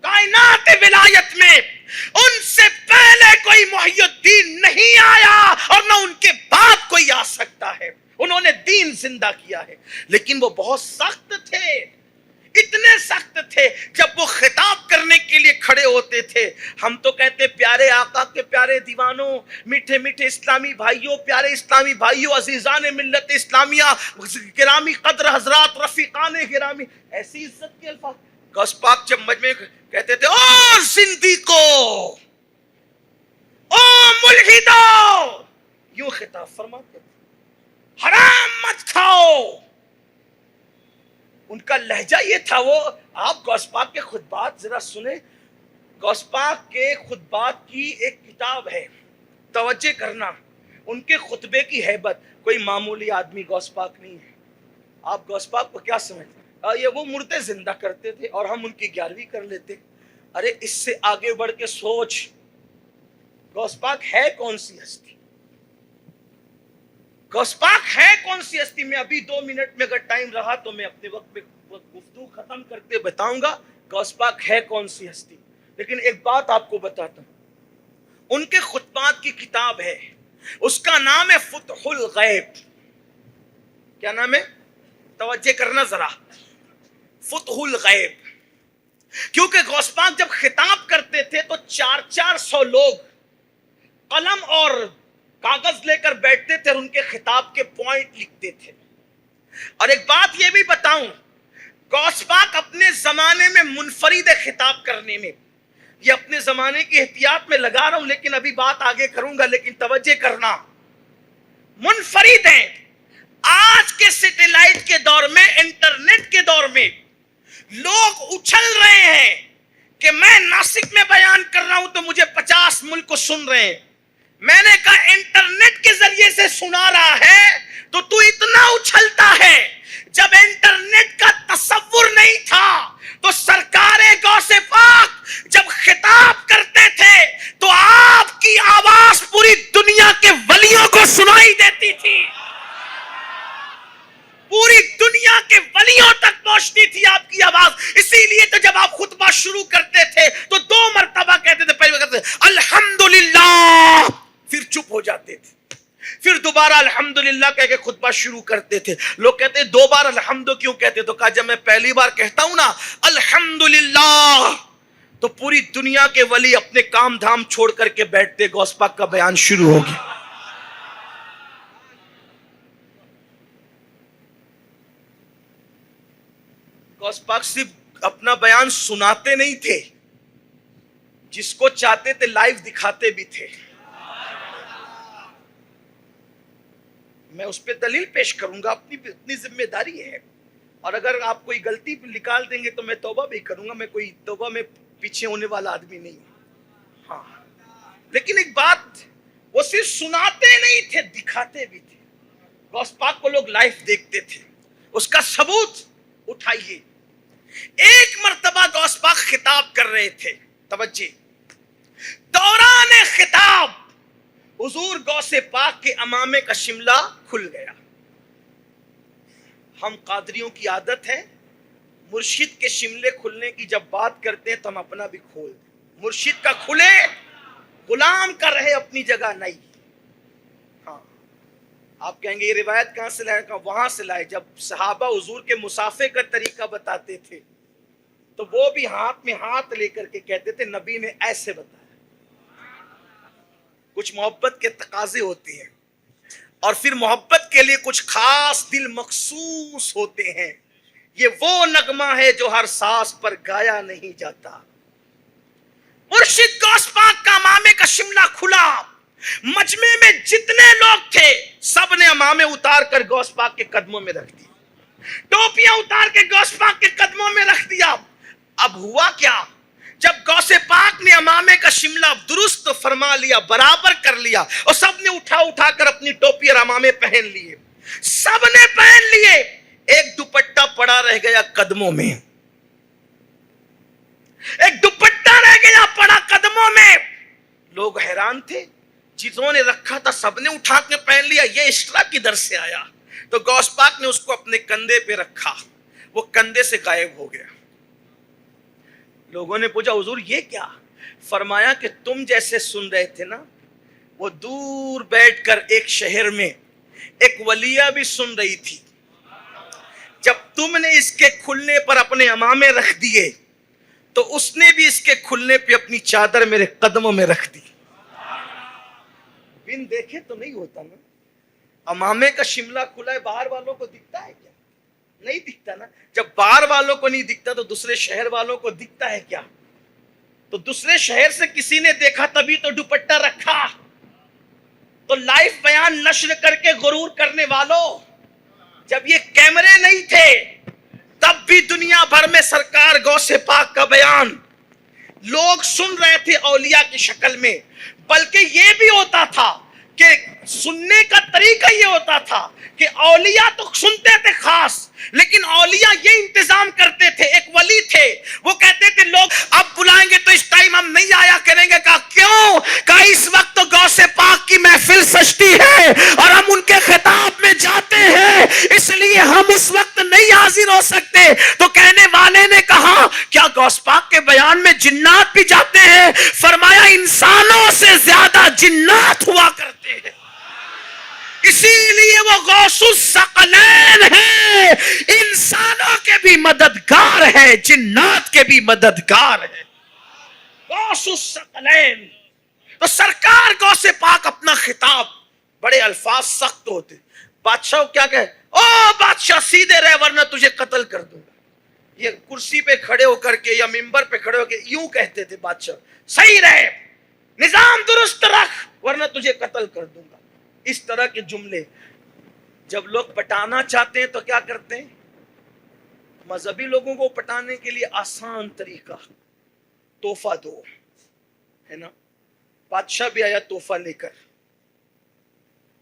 کائنات ولایت میں ان سے پہلے کوئی محی الدین نہیں آیا اور نہ ان کے بعد کوئی آ سکتا ہے. انہوں نے دین زندہ کیا ہے, لیکن وہ بہت سخت تھے. اتنے سخت تھے جب وہ خطاب کرنے کے لیے کھڑے ہوتے تھے. ہم تو کہتے پیارے آقا کے پیارے دیوانوں, میٹھے میٹھے اسلامی بھائیوں, پیارے اسلامی بھائیوں, عزیزان ملت اسلامیہ, گرامی قدر حضرات, رفیقان گرامی, ایسی عزت کے الفاظ. غوث پاک جب مجمع کہتے تھے او زندیقو, او ملحدو, یوں خطاب فرماتے تھے, حرام مت کھاؤ. ان کا لہجہ یہ تھا. وہ آپ غوث پاک کے خطبات ذرا سنیں. غوث پاک کے خطبات کی ایک کتاب ہے, توجہ کرنا. ان کے خطبے کی ہیبت, کوئی معمولی آدمی غوث پاک نہیں ہے. آپ غوث پاک کو کیا سمجھتے ہیں؟ یہ وہ مردے زندہ کرتے تھے اور ہم ان کی 11ویں کر لیتے. ارے اس سے آگے بڑھ کے سوچ, غوث پاک ہے کون سی ہستی؟ غوث پاک ہے کون سی ہستی؟ میں ابھی 2 منٹ میں اگر ٹائم رہا تو میں اپنے وقت میں گفتگو ختم کرتے بتاؤں گا غوث پاک ہے کون سی ہستی. لیکن ایک بات آپ کو بتاتا ہوں, ان کے خطبات کی کتاب ہے, اس کا نام ہے فتح الغیب. کیا نام ہے؟ توجہ کرنا ذرا, فتح الغیب. کیونکہ غوث پاک جب خطاب کرتے تھے تو 400 لوگ قلم اور کاغذ لے کر بیٹھتے تھے اور ان کے خطاب کے پوائنٹ لکھتے تھے. اور ایک بات یہ بھی بتاؤں, غوث پاک اپنے زمانے میں منفرد خطاب کرنے میں, یہ اپنے زمانے کی احتیاط میں لگا رہا ہوں لیکن ابھی بات آگے کروں گا, لیکن توجہ کرنا, منفرد ہیں. آج کے سیٹلائٹ کے دور میں, انٹرنیٹ کے دور میں لوگ اچھل رہے ہیں کہ میں ناسک میں بیان کر رہا ہوں تو مجھے 50 ملک کو سن رہے ہیں. میں نے کہا انٹرنیٹ کے ذریعے سے سنا رہا ہے تو اتنا اچھلتا ہے. جب انٹرنیٹ کا تصور نہیں تھا تو سرکار غوث پاک جب خطاب کرتے تھے تو آپ کی آواز پوری دنیا کے ولیوں کو سنائی دیتی تھی, پوری دنیا کے ولیوں تک پہنچتی تھی آپ کی آواز. اسی لیے تو جب آپ خطبہ شروع کرتے تھے تو 2 مرتبہ کہتے تھے, پہلے کہتے تھے الحمدللہ, پھر چپ ہو جاتے تھے, پھر دوبارہ الحمدللہ کہہ کے خطبہ شروع کرتے تھے. لوگ کہتے ہیں 2 بار الحمد کیوں کہتے؟ تو کہا جب میں پہلی بار کہتا ہوں نا الحمدللہ تو پوری دنیا کے ولی اپنے کام دھام چھوڑ کر کے بیٹھتے, غوث پاک کا بیان شروع ہو گیا. غوث پاک صرف اپنا بیان سناتے نہیں تھے, جس کو چاہتے تھے لائیو دکھاتے بھی تھے. میں اس پہ دلیل پیش کروں گا, اپنی ذمہ داری ہے. اور اگر آپ کوئی غلطی نکال دیں گے تو میں توبہ بھی کروں گا، میں کوئی توبہ میں پیچھے ہونے والا آدمی نہیں ہوں۔ ہاں لیکن ایک بات، وہ صرف سناتے نہیں تھے، دکھاتے بھی تھے۔ غوث پاک کو لوگ لائف دیکھتے تھے، اس کا ثبوت اٹھائیے۔ ایک مرتبہ غوث پاک خطاب کر رہے تھے، توجہ، دوران خطاب حضور غوث پاک کے عمامے کا شملہ کھل گیا۔ ہم قادریوں کی عادت ہے مرشد کے شملے کھلنے کی جب بات کرتے ہیں تو ہم اپنا بھی کھول دیں۔ مرشد کا کھلے، غلام کا رہے اپنی جگہ نہیں۔ ہاں آپ کہیں گے یہ روایت کہاں سے لائے؟ وہاں سے لائے، جب صحابہ حضور کے مسافے کا طریقہ بتاتے تھے تو وہ بھی ہاتھ میں ہاتھ لے کر کے کہتے تھے نبی نے ایسے بتایا۔ کچھ محبت کے تقاضے ہوتے ہیں، اور پھر محبت کے لیے کچھ خاص دل مخصوص ہوتے ہیں۔ یہ وہ نغمہ ہے جو ہر ساز پر گایا نہیں جاتا۔ مرشد غوث پاک کا عمامے کا شملہ کھلا، مجمع میں جتنے لوگ تھے سب نے عمامے اتار کر غوث پاک کے قدموں میں رکھ دیا، ٹوپیاں اتار کے غوث پاک کے قدموں میں رکھ دیا۔ اب ہوا کیا؟ جب غوث پاک نے عمامے کا شملہ درست فرما لیا، برابر کر لیا، اور سب نے اٹھا کر اپنی ٹوپی اور عمامے پہن لیے، سب نے پہن لیے، ایک دوپٹہ پڑا رہ گیا قدموں میں، ایک دوپٹہ رہ گیا پڑا قدموں میں۔ لوگ حیران تھے، جنہوں نے رکھا تھا سب نے اٹھا کے پہن لیا، یہ ایکسٹرا کدھر سے آیا؟ تو غوث پاک نے اس کو اپنے کندھے پہ رکھا، وہ کندھے سے غائب ہو گیا۔ لوگوں نے پوچھا حضور یہ کیا؟ فرمایا کہ تم جیسے سن رہے تھے نا، وہ دور بیٹھ کر ایک شہر میں ایک ولیہ بھی سن رہی تھی۔ جب تم نے اس کے کھلنے پر اپنے عمامے رکھ دیے تو اس نے بھی اس کے کھلنے پہ اپنی چادر میرے قدموں میں رکھ دی۔ بن دیکھے تو نہیں ہوتا نا، عمامے کا شملہ کھلا ہے، باہر والوں کو دکھتا ہے کیا؟ نہیں دکھتا نا۔ جب باہر والوں کو نہیں دکھتا تو دوسرے شہر والوں کو دکھتا ہے کیا؟ تو دوسرے شہر سے کسی نے دیکھا تبھی تو دوپٹہ رکھا۔ تو لائیو بیان نشر کر کے غرور کرنے والوں، جب یہ کیمرے نہیں تھے تب بھی دنیا بھر میں سرکار غوث پاک کا بیان لوگ سن رہے تھے اولیاء کی شکل میں۔ بلکہ یہ بھی ہوتا تھا کہ سننے کا طریقہ یہ ہوتا تھا کہ اولیاء تو سنتے تھے خاص، لیکن اولیاء یہ انتظام کرتے تھے، ایک ولی تھے وہ کہتے تھے لوگ اب بلائیں گے تو اس ٹائم ہم نہیں آیا کریں گے۔ کہا کیوں؟ کہا اس وقت تو غوث پاک کی محفل سجتی ہے اور ہم ان کے خطاب میں جاتے ہیں، اس لیے ہم اس وقت نہیں حاضر ہو سکتے۔ تو کہنے والے نے کہا کیا غوث پاک کے بیان میں جنات بھی جاتے ہیں؟ فرمایا انسانوں سے زیادہ جنات ہوا کرتے ہیں، اسی لیے وہ غوث الثقلین ہے، انسانوں کے بھی مددگار ہے، جنات کے بھی مددگار ہے، غوث الثقلین۔ تو سرکار غوث پاک اپنا خطاب، بڑے الفاظ سخت ہوتے، بادشاہ کیا کہے؟ او بادشاہ سیدھے رہ ورنہ تجھے قتل کر دوں گا۔ یہ کرسی پہ کھڑے ہو کر کے یا منبر پہ کھڑے ہو کے یوں کہتے تھے بادشاہ، صحیح رہے، نظام درست رکھ ورنہ تجھے قتل کر دوں گا۔ اس طرح کے جملے جب لوگ پٹانا چاہتے ہیں تو کیا کرتے ہیں؟ مذہبی لوگوں کو پٹانے کے لیے آسان طریقہ، تحفہ دو، ہے نا۔ بادشاہ بھی آیا تحفہ لے کر،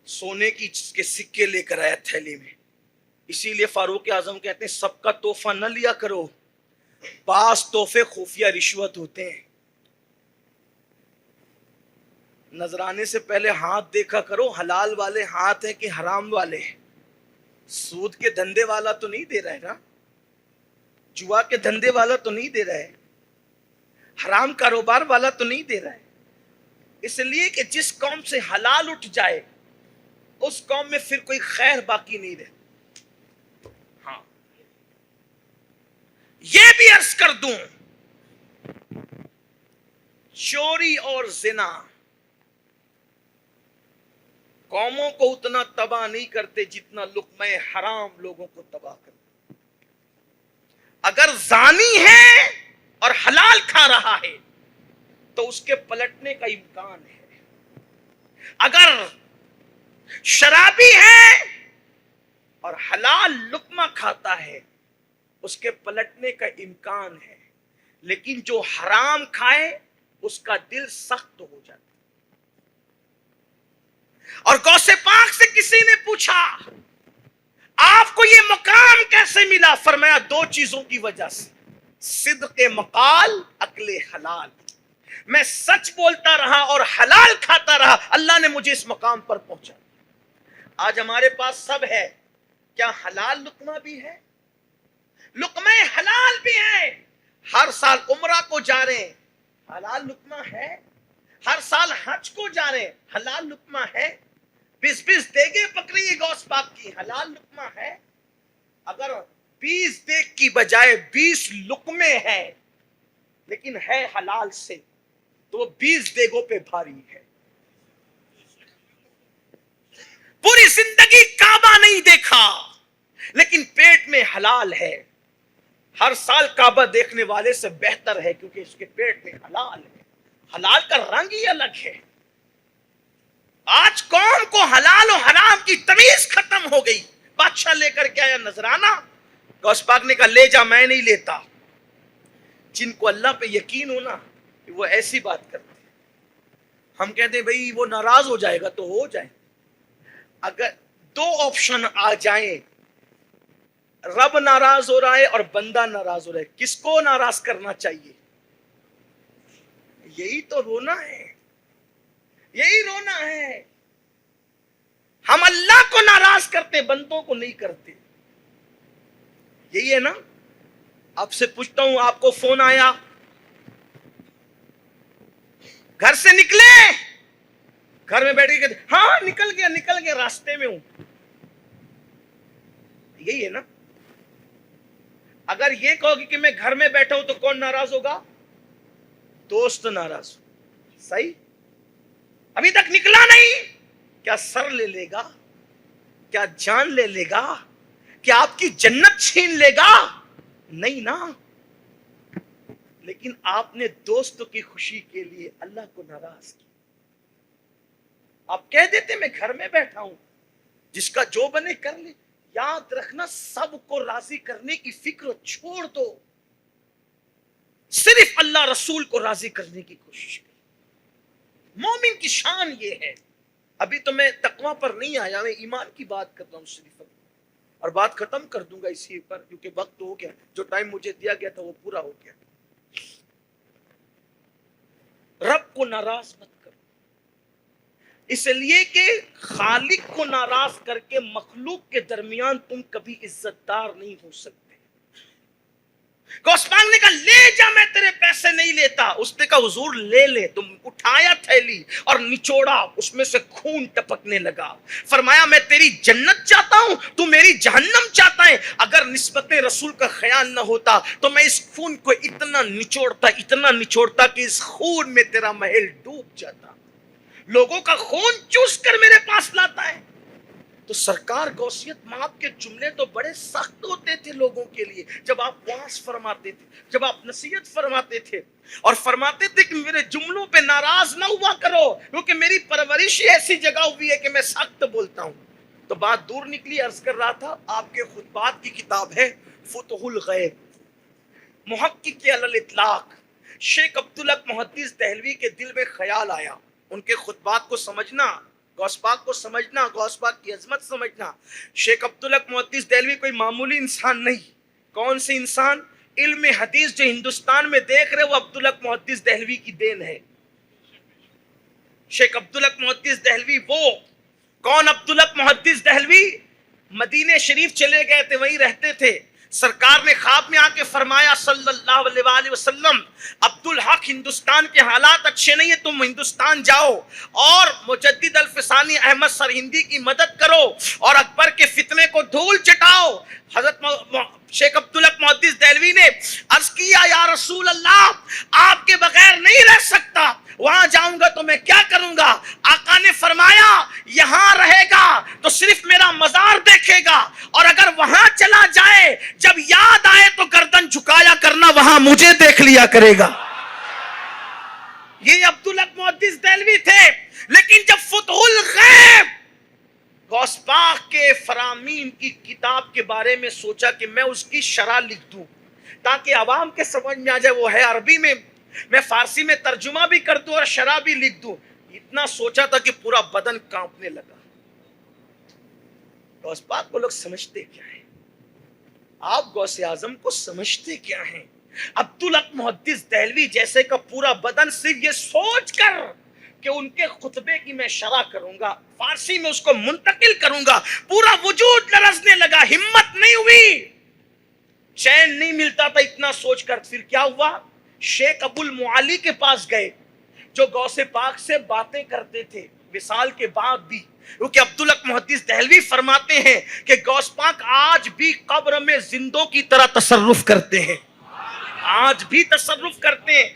سونے کے سکے لے کر آیا تھیلی میں۔ اسی لیے فاروق اعظم کہتے ہیں سب کا تحفہ نہ لیا کرو، بعض تحفے خفیہ رشوت ہوتے ہیں۔ نذرانے سے پہلے ہاتھ دیکھا کرو، حلال والے ہاتھ ہیں کہ حرام والے۔ سود کے دھندے والا تو نہیں دے رہا ہے نا، جوا کے دھندے والا تو نہیں دے رہا ہے، حرام کاروبار والا تو نہیں دے رہا ہے۔ اس لیے کہ جس قوم سے حلال اٹھ جائے اس قوم میں پھر کوئی خیر باقی نہیں رہے۔ ہاں یہ بھی عرض کر دوں، چوری اور زنا قوموں کو اتنا تباہ نہیں کرتے جتنا لقمہ حرام لوگوں کو تباہ کرتے۔ اگر زانی ہے اور حلال کھا رہا ہے تو اس کے پلٹنے کا امکان ہے، اگر شرابی ہے اور حلال لقمہ کھاتا ہے اس کے پلٹنے کا امکان ہے، لیکن جو حرام کھائے اس کا دل سخت ہو جاتا. اور غوث پاک سے کسی نے پوچھا آپ کو یہ مقام کیسے ملا؟ فرمایا دو چیزوں کی وجہ سے، صدق مقال، عقل حلال. میں سچ بولتا رہا اور حلال کھاتا رہا، اللہ نے مجھے اس مقام پر پہنچا. آج ہمارے پاس سب ہے، کیا حلال لقمہ بھی ہے؟ لقمہ حلال بھی ہے. ہر سال عمرہ کو جا رہے ہیں، حلال لقمہ ہے. ہر سال حج کو جا رہے ہیں، حلال لقمہ ہے. 20 دیگیں پکڑی ہے غوث پاک کی، حلال لقمہ ہے. اگر 20 دیگ کی بجائے 20 لقمے ہیں لیکن ہے حلال سے، تو وہ 20 دیگوں پہ بھاری ہے. پوری زندگی کعبہ نہیں دیکھا لیکن پیٹ میں حلال ہے. ہر سال کعبہ دیکھنے والے سے بہتر ہے کیونکہ اس کے پیٹ میں حلال ہے. حلال کا رنگ ہی الگ ہے. آج قوم کو حلال و حرام کی تمیز ختم ہو گئی. بادشاہ لے کر کے آیا نذرانہ، غوث پاک نے کہا لے جا، میں نہیں لیتا. جن کو اللہ پہ یقین ہونا وہ ایسی بات کرتے ہیں. ہم کہتے ہیں بھئی وہ ناراض ہو جائے گا تو ہو جائے. اگر دو آپشن آ جائیں، رب ناراض ہو رہا ہے اور بندہ ناراض ہو رہا ہے، کس کو ناراض کرنا چاہیے؟ یہی تو رونا ہے، یہی رونا ہے. ہم اللہ کو ناراض کرتے، بندوں کو نہیں کرتے. یہی ہے نا. آپ سے پوچھتا ہوں، آپ کو فون آیا، گھر سے نکلے، گھر میں بیٹھ کے ہاں نکل گیا راستے میں ہوں. یہی ہے نا. اگر یہ کہو کہ میں گھر میں بیٹھا ہوں تو کون ناراض ہوگا؟ دوست ناراض ہو. صحیح. ابھی تک نکلا نہیں، کیا سر لے لے گا؟ کیا جان لے لے گا؟ کیا آپ کی جنت چھین لے گا؟ نہیں نا. لیکن آپ نے دوستوں کی خوشی کے لیے اللہ کو ناراض کیا. آپ کہہ دیتے میں گھر میں بیٹھا ہوں، جس کا جو بنے کر لے. یاد رکھنا، سب کو راضی کرنے کی فکر چھوڑ دو، صرف اللہ رسول کو راضی کرنے کی کوشش کرو. مومن کی شان یہ ہے. ابھی تو میں تقوی پر نہیں آیا، میں ایمان کی بات کر رہا ہوں صرف، اور بات ختم کر دوں گا اسی پر کیونکہ وقت ہو گیا. جو ٹائم مجھے دیا گیا تھا وہ پورا ہو گیا. رب کو ناراض مت کرو، اس لیے کہ خالق کو ناراض کر کے مخلوق کے درمیان تم کبھی عزت دار نہیں ہو سکتے. غوث پاک نے کہا لے جا، میں تیرے پیسے نہیں لیتا. اس نے کہا حضور لے لے. تم اٹھایا تھیلی اور نچوڑا، اس میں سے خون ٹپکنے لگا. فرمایا میں تیری جنت چاہتا ہوں، تو میری جہنم چاہتا ہے. اگر نسبت رسول کا خیال نہ ہوتا تو میں اس خون کو اتنا نچوڑتا کہ اس خون میں تیرا محل ڈوب جاتا. لوگوں کا خون چوس کر میرے پاس لاتا ہے. تو سرکار غوثیت مآب کے جملے تو بڑے سخت ہوتے تھے لوگوں کے لیے. جب آپ واعظ فرماتے تھے، جب آپ نصیحت فرماتے تھے اور فرماتے تھے کہ میرے جملوں پہ ناراض نہ ہوا کرو کیونکہ میری پرورش ایسی جگہ ہوئی ہے کہ میں سخت بولتا ہوں. تو بات دور نکلی. عرض کر رہا تھا آپ کے خطبات کی کتاب ہے فتح الغیب، محقق علی الاطلاق شیخ عبدالحق محدث دہلوی کے دل میں خیال آیا ان کے خطبات کو سمجھنا، غوث پاک کو سمجھنا، غوث پاک کی عظمت سمجھنا. شیخ عبدالحق محدث دہلوی کوئی معمولی انسان نہیں. کون سی انسان؟ علم حدیث جو ہندوستان میں دیکھ رہے وہ عبدالحق محدث دہلوی کی دین ہے. شیخ عبدالحق محدث دہلوی وہ کون؟ عبدالحق محدث دہلوی مدینہ شریف چلے گئے تھے، وہیں رہتے تھے. سرکار نے خواب میں آ کے فرمایا صلی اللہ علیہ وآلہ وسلم، عبدالحق ہندوستان کے حالات اچھے نہیں ہیں، تم ہندوستان جاؤ اور مجدد الفسانی احمد سرہندی کی مدد کرو اور اکبر کے فتنے کو دھول چٹاؤ. حضرت شیخ عبدالحق محدث دہلوی نے عرض کیا یا رسول اللہ آپ کے بغیر نہیں رہ سکتا، وہاں جاؤں گا تو میں کیا کروں گا؟ آقا نے فرمایا یہاں رہے گا تو صرف میرا مزار دیکھے گا، اور اگر وہاں چلا جائے جب یاد آئے تو گردن جھکایا کرنا، وہاں مجھے دیکھ لیا کرے گا. یہ عبدالحق محدث دہلوی تھے. لیکن جب فتح الغیب غوث پاک کے فرامین کی کتاب کے بارے میں سوچا کہ میں اس کی شرح لکھ دوں تاکہ عوام کے سمجھ میں آ جائے. وہ ہے عربی میں فارسی میں ترجمہ بھی کر دوں اور شرح بھی لکھ دوں. اتنا سوچا تھا کہ پورا بدن کانپنے لگا. غوث پاک کو لوگ سمجھتے کیا ہیں؟ آپ غوث اعظم کو سمجھتے کیا ہیں؟ عبدالحق محدث دہلوی جیسے کا پورا بدن صرف یہ سوچ کر کہ ان کے خطبے کی میں شرح کروں گا, فارسی میں اس کو منتقل کروں گا, پورا وجود لرزنے لگا. ہمت نہیں ہوئی, چین نہیں ملتا تھا اتنا سوچ کر. پھر کیا ہوا؟ شیخ ابو المعالی کے پاس گئے جو غوث پاک سے باتیں کرتے تھے وصال کے بعد بھی, کیونکہ عبدالحق محدث دہلوی فرماتے ہیں کہ غوث پاک آج بھی قبر میں زندوں کی طرح تصرف کرتے ہیں, آج بھی تصرف کرتے ہیں.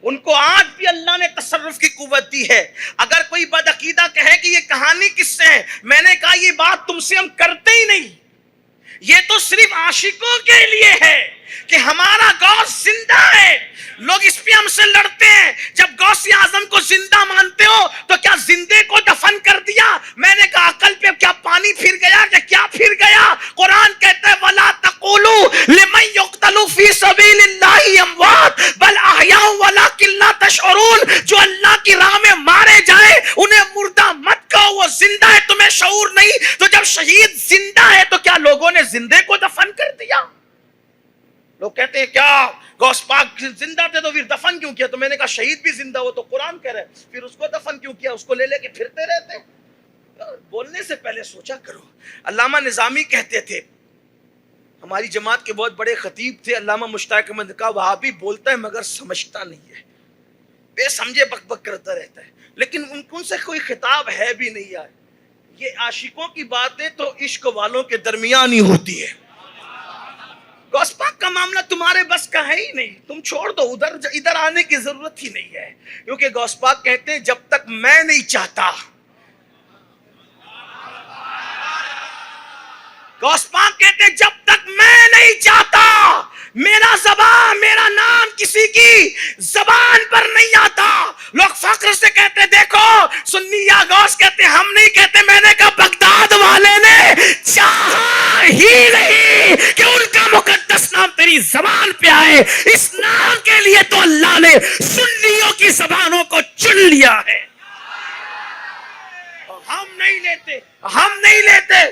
ان کو آج بھی اللہ نے تصرف کی قوت دی ہے. اگر کوئی بدعقیدہ کہے کہ یہ کہانی کس سے ہے, میں نے کہا یہ بات تم سے ہم کرتے ہی نہیں. یہ تو صرف عاشقوں کے لیے ہے کہ ہمارا غوث زندہ ہے. لوگ اس پہ ہم سے لڑتے ہیں. جب غوث اعظم کو زندہ مانتے ہو تو کیا زندے کو دفن کر دیا؟ میں نے کہا عقل پہ کیا پانی پھر گیا کہ کیا پھر گیا؟ قرآن کہتا ہے وَلَا تَقُولُوا لِمَن يُقْتَلُ فِي سَبِيلِ اللَّهِ أَمْوَاتٌ بَلْ أَحْيَاءٌ وَلَٰكِن لَّا تَشْعُرُونَ. جو اللہ کی راہ میں مارے جائیں انہیں مردہ مت کہو, وہ زندہ ہے, تمہیں شعور نہیں. تو جب شہید زندہ ہے تو کیا لوگوں نے زندے کو دفن کر دیا؟ لوگ کہتے ہیں کیا غوث پاک زندہ تھے تو پھر دفن کیوں کیا؟ تو میں نے کہا شہید بھی زندہ ہو تو قرآن کہہ رہا ہے, پھر اس کو دفن کیوں کیا؟ اس کو لے لے کے پھرتے رہتے. بولنے سے پہلے سوچا کرو. علامہ نظامی کہتے تھے, ہماری جماعت کے بہت بڑے خطیب تھے علامہ مشتاق احمد, کہا وہابی بولتا ہے مگر سمجھتا نہیں ہے, بے سمجھے بک بک کرتا رہتا ہے, لیکن ان سے کوئی خطاب ہے بھی نہیں یار. یہ عاشقوں کی باتیں تو عشق والوں کے درمیان ہی ہوتی ہے. غوث پاک کا معاملہ تمہارے بس کا ہے ہی نہیں, تم چھوڑ دو, ادھر آنے کی ضرورت ہی نہیں ہے. کیونکہ غوث پاک کہتے ہیں جب تک میں نہیں چاہتا, غوث پاک کہتے ہیں جب تک میں نہیں چاہتا میرا نام کسی کی زبان پر نہیں آتا. لوگ فخر سے کہتے دیکھو سنی یا غوث کہتے, ہم نہیں کہتے. میں نے کہا بغداد والے نے چاہا ہی نہیں کہ ان کا مقدس نام تیری زبان پہ آئے. اس نام کے لیے تو اللہ نے سنیوں کی زبانوں کو چن لیا ہے. ہم نہیں لیتے, ہم نہیں لیتے,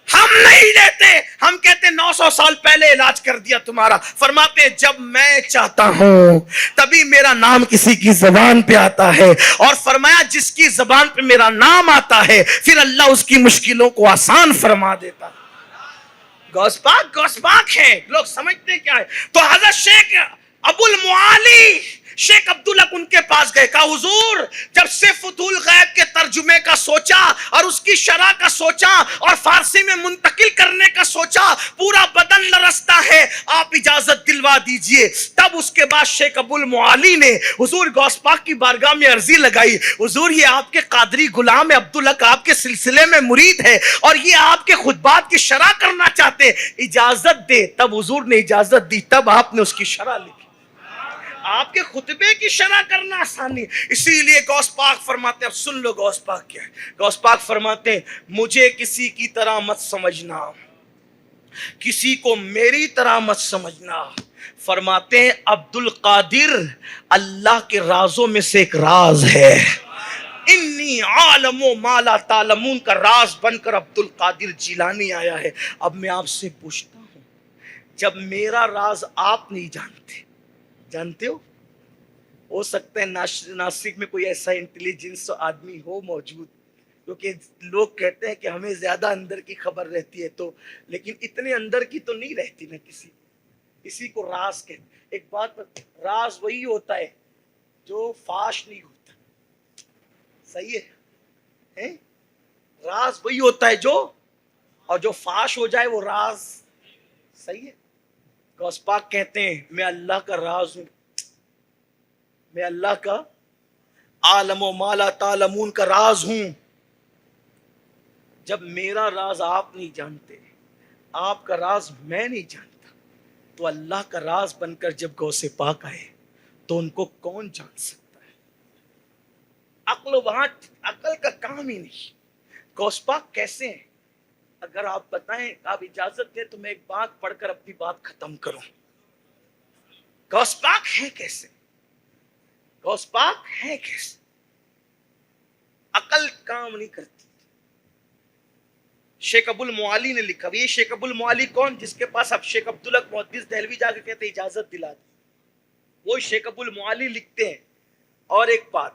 ہم نہیں لیتے. ہم کہتے 900 سال پہلے علاج کر دیا تمہارا. فرماتے ہیں جب میں چاہتا ہوں تبھی میرا نام کسی کی زبان پہ آتا ہے. اور فرمایا جس کی زبان پہ میرا نام آتا ہے پھر اللہ اس کی مشکلوں کو آسان فرما دیتا ہے. غوث پاک ہے. لوگ سمجھتے کیا ہے؟ تو حضرت شیخ ابو المعالی شیخ عبدالحق ان کے پاس گئے, کہا حضور جب سے فتح الغیب کے ترجمے کا سوچا اور اس کی شرح کا سوچا اور فارسی میں منتقل کرنے کا سوچا, پورا بدن لرزتا ہے, آپ اجازت دلوا دیجئے. تب اس کے بعد شیخ ابو المعالی نے حضور غوث پاک کی بارگاہ میں عرضی لگائی, حضور یہ آپ کے قادری غلام عبدالحق آپ کے سلسلے میں مرید ہے اور یہ آپ کے خطبات کی شرح کرنا چاہتے, اجازت دے. تب حضور نے اجازت دی, تب آپ نے اس کی شرح لکھی. آپ کے خطبے کی شرح کرنا آسانی. اسی لیے غوث پاک فرماتے ہیں, اب سن لو غوث پاک کیا ہے. غوث پاک فرماتے ہیں مجھے کسی کی طرح مت سمجھنا, کسی کو میری طرح مت سمجھنا. فرماتے ہیں عبد القادر اللہ کے رازوں میں سے ایک راز ہے. انی عالم ما لا تعلمون کا راز بن کر عبد القادر جیلانی آیا ہے. اب میں آپ سے پوچھتا ہوں, جب میرا راز آپ نہیں جانتے ہو سکتا ہے ناسک میں کوئی ایسا انٹیلیجنس آدمی ہو موجود, کیونکہ لوگ کہتے ہیں کہ ہمیں زیادہ اندر کی خبر رہتی ہے, تو لیکن اتنے اندر کی تو نہیں رہتی نا کسی کو راز کہتے. ایک بات پر, راز وہی ہوتا ہے جو فاش نہیں ہوتا. صحیح ہے, راز وہی ہوتا ہے جو فاش ہو جائے وہ راز. صحیح ہے. غوث پاک کہتے ہیں میں اللہ کا راز ہوں, میں اللہ کا عالم و ما لا تعلمون کا راز ہوں. جب میرا راز آپ نہیں جانتے, آپ کا راز میں نہیں جانتا, تو اللہ کا راز بن کر جب غوث پاک آئے تو ان کو کون جان سکتا ہے؟ عقل کا کام ہی نہیں. غوث پاک کیسے ہیں؟ اگر آپ بتائیں، آپ اجازت دیں تو میں ایک بات پڑھ کر اپنی بات ختم کروں. غوث پاک ہے کیسے؟ غوث پاک ہے کیسے؟ عقل کام نہیں کرتی. شیخ ابو المعالی نے لکھا. یہ شیخ ابو المعالی کون؟ جس کے پاس اب شیخ عبدالحق محدث دہلوی جا کے کہتے اجازت دلا دے، وہ شیخ ابو المعالی لکھتے ہیں. اور ایک بات،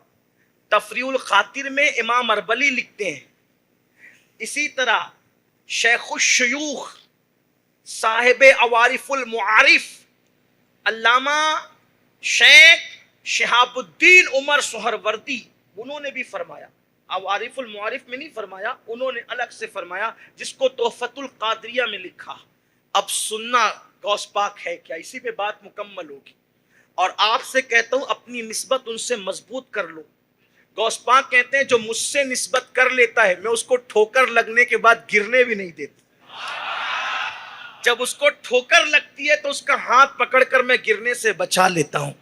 تفریح الخاطر میں امام اربلی لکھتے ہیں. اسی طرح شیخ الشیوخ صاحب عوارف المعارف علامہ شیخ شہاب الدین عمر سہروردی، انہوں نے بھی فرمایا، عوارف المعارف میں نہیں فرمایا، انہوں نے الگ سے فرمایا، جس کو تحفۃ القادریہ میں لکھا. اب سننا غوث پاک ہے کیا، اسی پہ بات مکمل ہوگی. اور آپ سے کہتا ہوں اپنی نسبت ان سے مضبوط کر لو. غوث پاک کہتے ہیں جو مجھ سے نسبت کر لیتا ہے میں اس کو ٹھوکر لگنے کے بعد گرنے بھی نہیں دیتا. جب اس کو ٹھوکر لگتی ہے تو اس کا ہاتھ پکڑ کر میں گرنے سے بچا لیتا ہوں.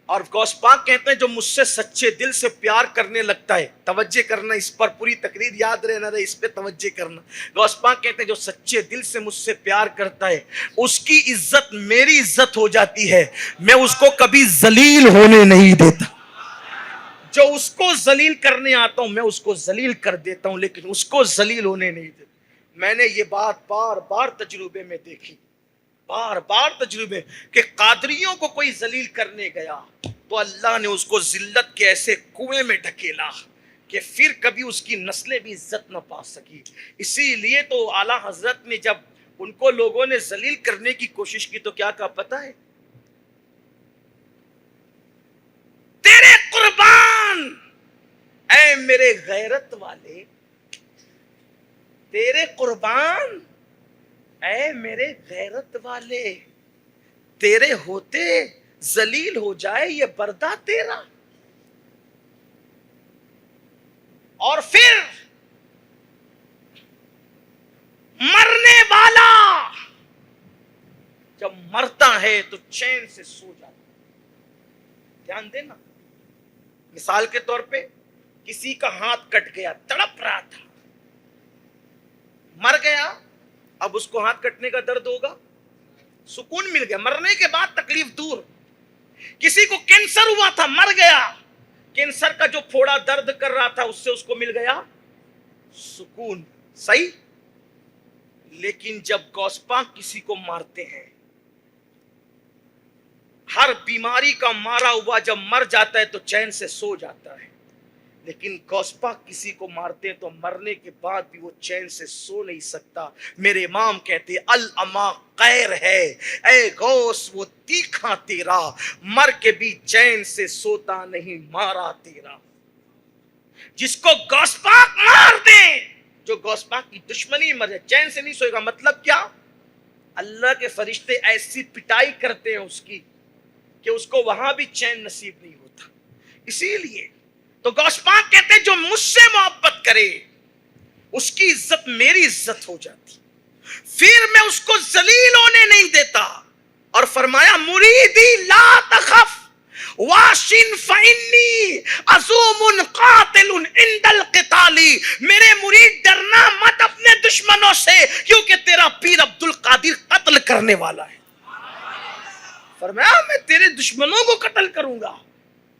اور غوث پاک کہتے ہیں جو مجھ سے سچے دل سے پیار کرنے لگتا ہے، توجہ کرنا، اس پر پوری تقریر یاد رہنا رہے، اس پہ توجہ کرنا. غوث پاک کہتے ہیں جو سچے دل سے مجھ سے پیار کرتا ہے اس کی عزت میری عزت ہو جاتی ہے، میں اس کو کبھی ذلیل ہونے نہیں دیتا. جو اس کو ذلیل کرنے آتا ہوں میں اس کو ذلیل کر دیتا ہوں، لیکن اس کو ذلیل ہونے نہیں دیتا. میں نے یہ بات بار بار تجربے میں دیکھی، بار بار تجربے، کہ قادریوں کو کوئی ذلیل کرنے گیا تو اللہ نے اس کو ذلت کے ایسے کنویں میں ڈھکیلا کہ پھر کبھی اس کی نسلیں بھی عزت نہ پا سکی. اسی لیے تو اعلیٰ حضرت نے جب ان کو لوگوں نے ذلیل کرنے کی کوشش کی تو کیا کہا پتہ ہے؟ تیرے قربان اے میرے غیرت والے، تیرے قربان اے میرے غیرت والے، تیرے ہوتے ذلیل ہو جائے یہ بردہ تیرا. اور پھر مرنے والا جب مرتا ہے تو چین سے سو جاتا. دھیان دینا، مثال کے طور پہ کسی کا ہاتھ کٹ گیا، تڑپ رہا تھا، مر گیا، اب اس کو ہاتھ کٹنے کا درد ہوگا؟ سکون مل گیا، مرنے کے بعد تکلیف دور. کسی کو کینسر ہوا تھا، مر گیا، کینسر کا جو پھوڑا درد کر رہا تھا اس سے اس کو مل گیا سکون. صحیح. لیکن جب غوث پاک کسی کو مارتے ہیں، ہر بیماری کا مارا ہوا جب مر جاتا ہے تو چین سے سو جاتا ہے. لیکن غوث پاک کسی کو مارتے ہیں تو مرنے کے بعد بھی وہ چین سے سو نہیں سکتا. میرے امام کہتے ہیں العما غیر ہے، اے غوث وہ تیکھا تیرا، مر کے بھی چین سے سوتا نہیں مارا تیرا. جس کو غوث پاک مار دیں، جو غوث پاک کی دشمنی مر جائے، چین سے نہیں سوئے گا. مطلب کیا؟ اللہ کے فرشتے ایسی پٹائی کرتے ہیں اس کی کہ اس کو وہاں بھی چین نصیب نہیں ہوتا. اسی لیے تو غوث پاک کہتے ہیں جو مجھ سے محبت کرے اس کی عزت میری عزت ہو جاتی، پھر میں اس کو ذلیل ہونے نہیں دیتا. اور فرمایا مریدی لا تخف واشن فإنی عزوم قاتل عند القتال. میرے مرید ڈرنا مت اپنے دشمنوں سے، کیونکہ تیرا پیر عبد القادر قتل کرنے والا ہے. فرمایا میں تیرے دشمنوں کو قتل کروں گا،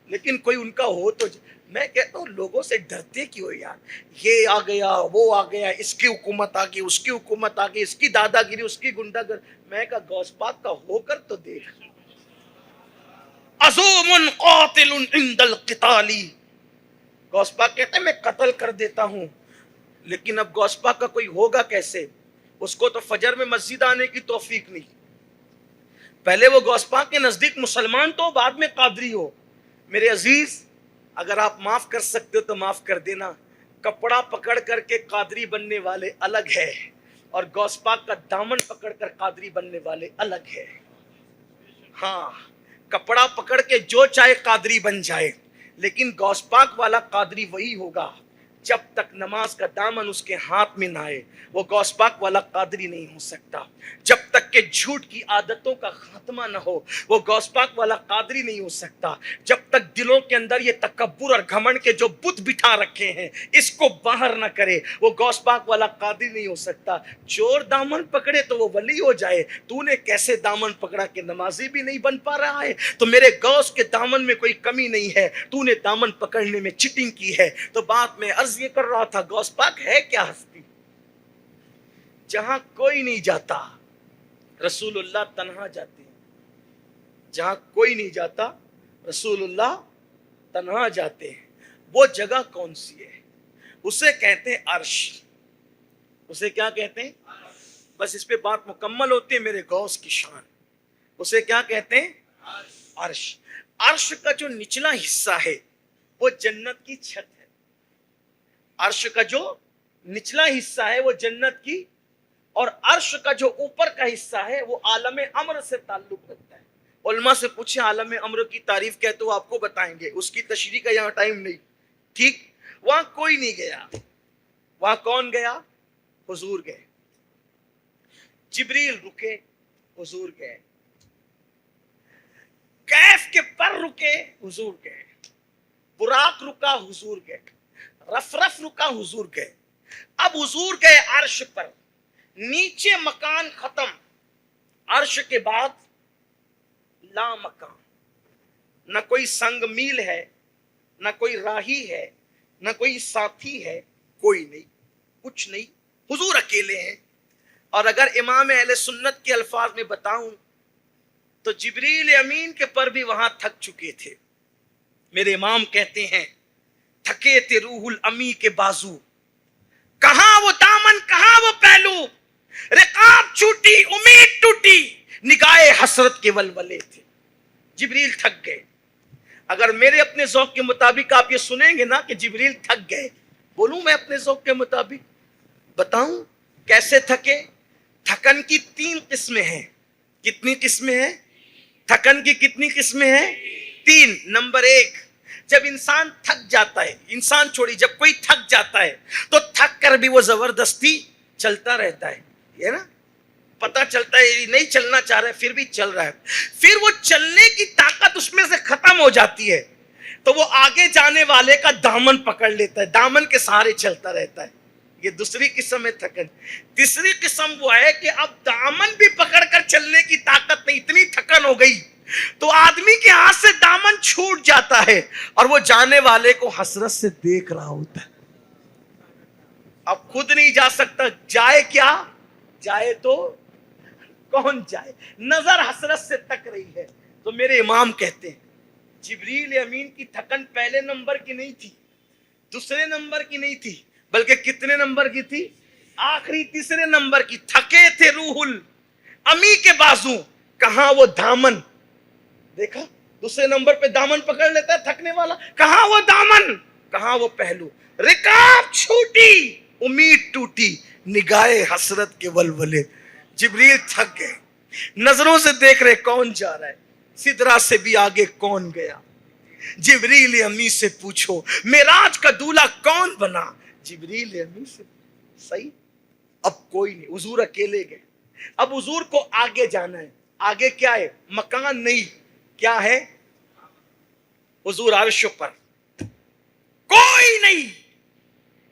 لیکن کوئی ان کا ہو تو میں کہتا ہوں لوگوں سے ڈرتے کیوں یار؟ یہ آ گیا، وہ آ گیا، اس کی حکومت آ گئی، اس کی حکومت آ گئی، اس کی دادا گیری، اس کی گنڈا گر. میں کہا غوث پاک کا ہو کر تو دیکھ. عزوم قاتل عند القتال. غوث پاک کہتے ہیں میں قتل کر دیتا ہوں، لیکن اب غوث پاک کا کوئی ہوگا کیسے؟ اس کو تو فجر میں مسجد آنے کی توفیق نہیں. پہلے وہ غوث پاک کے نزدیک مسلمان تو بعد میں قادری ہو. میرے عزیز اگر آپ معاف کر سکتے ہو تو معاف کر دینا. کپڑا پکڑ کر کے قادری بننے والے الگ ہے، اور غوث پاک کا دامن پکڑ کر قادری بننے والے الگ ہے. ہاں، کپڑا پکڑ کے جو چاہے قادری بن جائے، لیکن غوث پاک والا قادری وہی ہوگا جب تک نماز کا دامن اس کے ہاتھ میں نہ آئے وہ غوث پاک والا قادری نہیں ہو سکتا. جب تک تک کہ جھوٹ کی عادتوں کا خاتمہ نہ ہو وہ غوث پاک والا قادری نہیں ہو سکتا. جب تک دلوں کے اندر یہ تکبر اور گھمنڈ کے جو بت بٹھا رکھے ہیں اس کو باہر نہ کرے وہ غوث پاک والا قادری نہیں ہو سکتا. چور دامن پکڑے تو وہ ولی ہو جائے, تو نے کیسے دامن پکڑا کہ نمازی بھی نہیں بن پا رہا ہے؟ تو میرے غوث کے دامن میں کوئی کمی نہیں ہے, تو نے دامن پکڑنے میں چٹنگ کی ہے. تو بات میں عرض یہ کر رہا تھا, غوث پاک ہے کیا ہستی جہاں کوئی نہیں جاتا, رسول اللہ تنہا جاتے ہیں. جہاں کوئی نہیں جاتا رسول اللہ تنہا جاتے ہیں. وہ جگہ کون سی ہے؟ اسے کہتے ہیں عرش. اسے کیا کہتے ہیں؟ بس اس پہ بات مکمل ہوتی ہے میرے غوث کی شان. اسے کیا کہتے ہیں؟ عرش. عرش کا جو نچلا حصہ ہے وہ جنت کی چھت ہے. عرش کا جو نچلا حصہ ہے وہ جنت کی, اور عرش کا جو اوپر کا حصہ ہے وہ عالم امر سے تعلق رکھتا ہے. علماء سے پوچھیں عالم امر کی تعریف کیا ہے تو وہ آپ کو بتائیں گے, اس کی تشریح کا یہاں ٹائم نہیں. ٹھیک, وہاں کوئی نہیں گیا. وہاں کون گیا؟ حضور گئے. جبریل رکے, حضور گئے. کیف کے پر رکے, حضور گئے. براق رکا, حضور گئے. رف رف رکا, حضور گئے. اب حضور گئے عرش پر. نیچے مکان ختم, عرش کے بعد لا مکان. نہ کوئی سنگ میل ہے, نہ کوئی راہی ہے, نہ کوئی ساتھی ہے, کوئی نہیں, کچھ نہیں. حضور اکیلے ہیں. اور اگر امام اہل سنت کے الفاظ میں بتاؤں تو جبریل امین کے پر بھی وہاں تھک چکے تھے. میرے امام کہتے ہیں تھکے تھے روح الامی کے بازو, کہاں وہ دامن کہاں وہ پہلو, رقاب چھوٹی امید ٹوٹی, نگاہ حسرت کے ولولے تھے. جبریل تھک گئے. اگر میرے اپنے ذوق کے مطابق آپ یہ سنیں گے نا کہ جبریل تھک گئے, بولوں میں اپنے ذوق کے مطابق بتاؤں کیسے تھکے. تھکن کی 3 قسمیں ہیں. کتنی قسمیں ہیں؟ تھکن کی کتنی قسمیں ہیں؟ 3. نمبر 1, جب انسان تھک جاتا ہے, انسان چھوڑی جب کوئی تھک جاتا ہے تو تھک کر بھی وہ زبردستی چلتا رہتا ہے. یہ نا پتہ چلتا ہے نہیں چلنا چاہ رہا ہے پھر بھی چل رہا ہے. پھر وہ چلنے کی طاقت اس میں سے ختم ہو جاتی ہے تو وہ آگے جانے والے کا دامن پکڑ لیتا ہے, دامن کے سہارے چلتا رہتا ہے. یہ دوسری قسم ہے تھکن. تیسری قسم وہ ہے کہ اب دامن بھی پکڑ کر چلنے کی طاقت نہیں, اتنی تھکن ہو گئی تو آدمی کے ہاتھ سے دامن چھوٹ جاتا ہے اور وہ جانے والے کو حسرت سے دیکھ رہا ہوتا ہے. اب خود نہیں جا سکتا, جائے کیا؟ جائے تو کون جائے؟ نظر حسرت سے تک رہی ہے. تو میرے امام کہتے ہیں جبریل امین کی تھکن پہلے نمبر کی نہیں تھی, دوسرے نمبر کی نہیں تھی, بلکہ کتنے نمبر کی تھی؟ آخری تیسرے نمبر کی. تھکے تھے روح امی کے بازو, کہاں وہ دامن. دیکھا دوسرے نمبر پہ دامن پکڑ لیتا ہے تھکنے والا, کہاں وہ دامن کہاں وہ پہلو. رکاب چھوٹی امید ٹوٹی, نگاہ حسرت کے ولولے. جبریل تھک گئے, نظروں سے دیکھ رہے کون جا رہا ہے, سدرا سے بھی آگے کون گیا. جبریل امی سے پوچھو معراج کا دولہا کون بنا. جبریل امی سے صحیح, اب کوئی نہیں, حضور اکیلے گئے. اب حضور کو آگے جانا ہے. آگے کیا ہے؟ مکان نہیں, کیا ہے؟ حضور عرش پر, کوئی نہیں.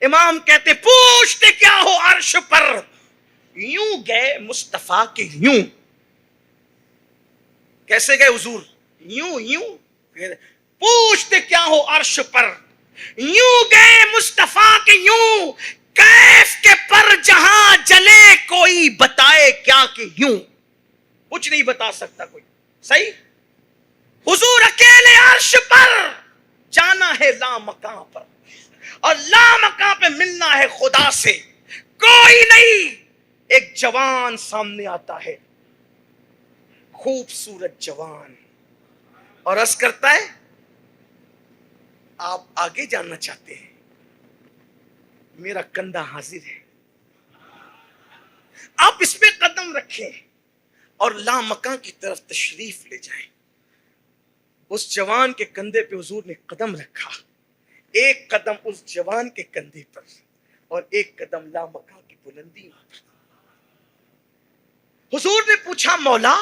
امام کہتے پوچھتے کیا ہو عرش پر, یوں گئے مصطفیٰ کے یوں. کیسے گئے حضور؟ یوں یوں. پوچھتے کیا ہو عرش پر, یوں گئے مصطفیٰ کے یوں. کیف کے پر جہاں جلے کوئی بتائے کیا کہ یوں. کچھ نہیں بتا سکتا کوئی. صحیح, حضور اکیلے عرش پر, جانا ہے لا مکان پر, اور لا مکان پہ ملنا ہے خدا سے. کوئی نہیں. ایک جوان سامنے آتا ہے, خوبصورت جوان, اور عرض کرتا ہے آپ آگے جاننا چاہتے ہیں, میرا کندھا حاضر ہے, آپ اس پہ قدم رکھیں اور لا مکان کی طرف تشریف لے جائیں. اس جوان کے کندھے پہ حضور نے قدم رکھا, ایک قدم اس جوان کے کندھے پر اور ایک قدم لا مکان کی بلندی پر. حضور نے پوچھا مولا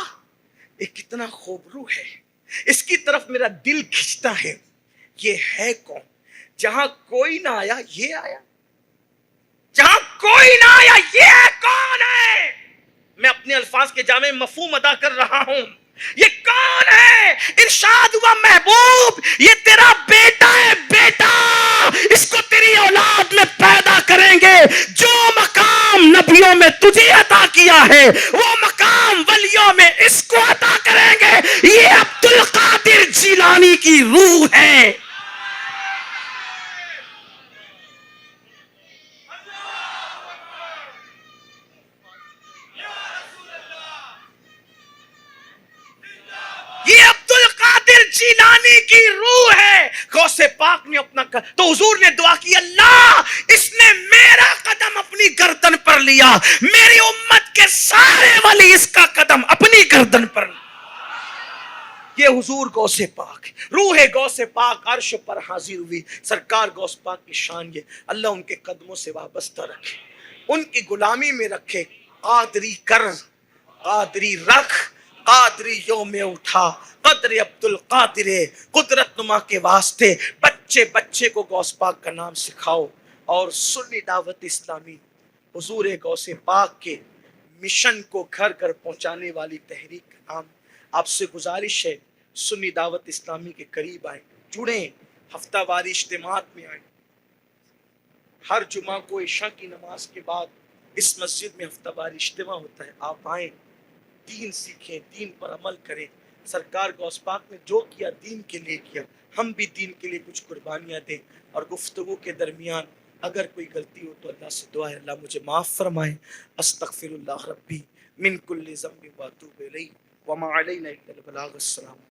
یہ کتنا خوبرو ہے، اس کی طرف میرا دل کھنچتا ہے، یہ ہے کون؟ جہاں کوئی نہ آیا یہ آیا، جہاں کوئی نہ آیا یہ کون ہے؟ میں اپنے الفاظ کے جامع مفہوم ادا کر رہا ہوں، یہ کون ہے؟ ارشاد ہوا محبوب یہ تیرا بیٹا ہے، بیٹا اس کو تیری اولاد میں پیدا کریں گے، جو مقام نبیوں میں تجھے عطا کیا ہے وہ مقام ولیوں میں اس کو عطا کریں گے، یہ عبد القادر جیلانی کی روح ہے۔ یہ عبد القادر جیلانی کی روح ہے۔ غوث پاک نے اپنا تو حضور نے دعا کی، اللہ اس نے میرا قدم اپنی گردن پر لیا، میری امت کے سارے ولی اس کا قدم اپنی گردن پر لیا۔ یہ حضور غوث پاک، روح غوث پاک عرش پر حاضر ہوئی۔ سرکار غوث پاک کی شان یہ، اللہ ان کے قدموں سے وابستہ رکھے، ان کی غلامی میں رکھے۔ قادری کر، قادری رکھ، قادری یوم اٹھا، قدر عبد القادر قدرت نما کے واسطے بچے بچے کو غوث پاک کا نام سکھاؤ۔ اور سنی دعوت اسلامی حضور غوث پاک کے مشن کو گھر گھر پہنچانے والی تحریک کا نام۔ آپ سے گزارش ہے سنی دعوت اسلامی کے قریب آئیں، جڑیں، ہفتہ واری اجتماعات میں آئیں۔ ہر جمعہ کو عشاء کی نماز کے بعد اس مسجد میں ہفتہ واری اجتماع ہوتا ہے، آپ آئیں، دین سیکھیں، دین پر عمل کریں۔ سرکار غوث پاک نے جو کیا دین کے لیے کیا، ہم بھی دین کے لیے کچھ قربانیاں دیں۔ اور گفتگو کے درمیان اگر کوئی غلطی ہو تو اللہ سے دعا ہے اللہ مجھے معاف فرمائے۔ استغفر اللہ ربی من کل ذنب واتوب الیہ وما علینا الا البلاغ۔ السلام۔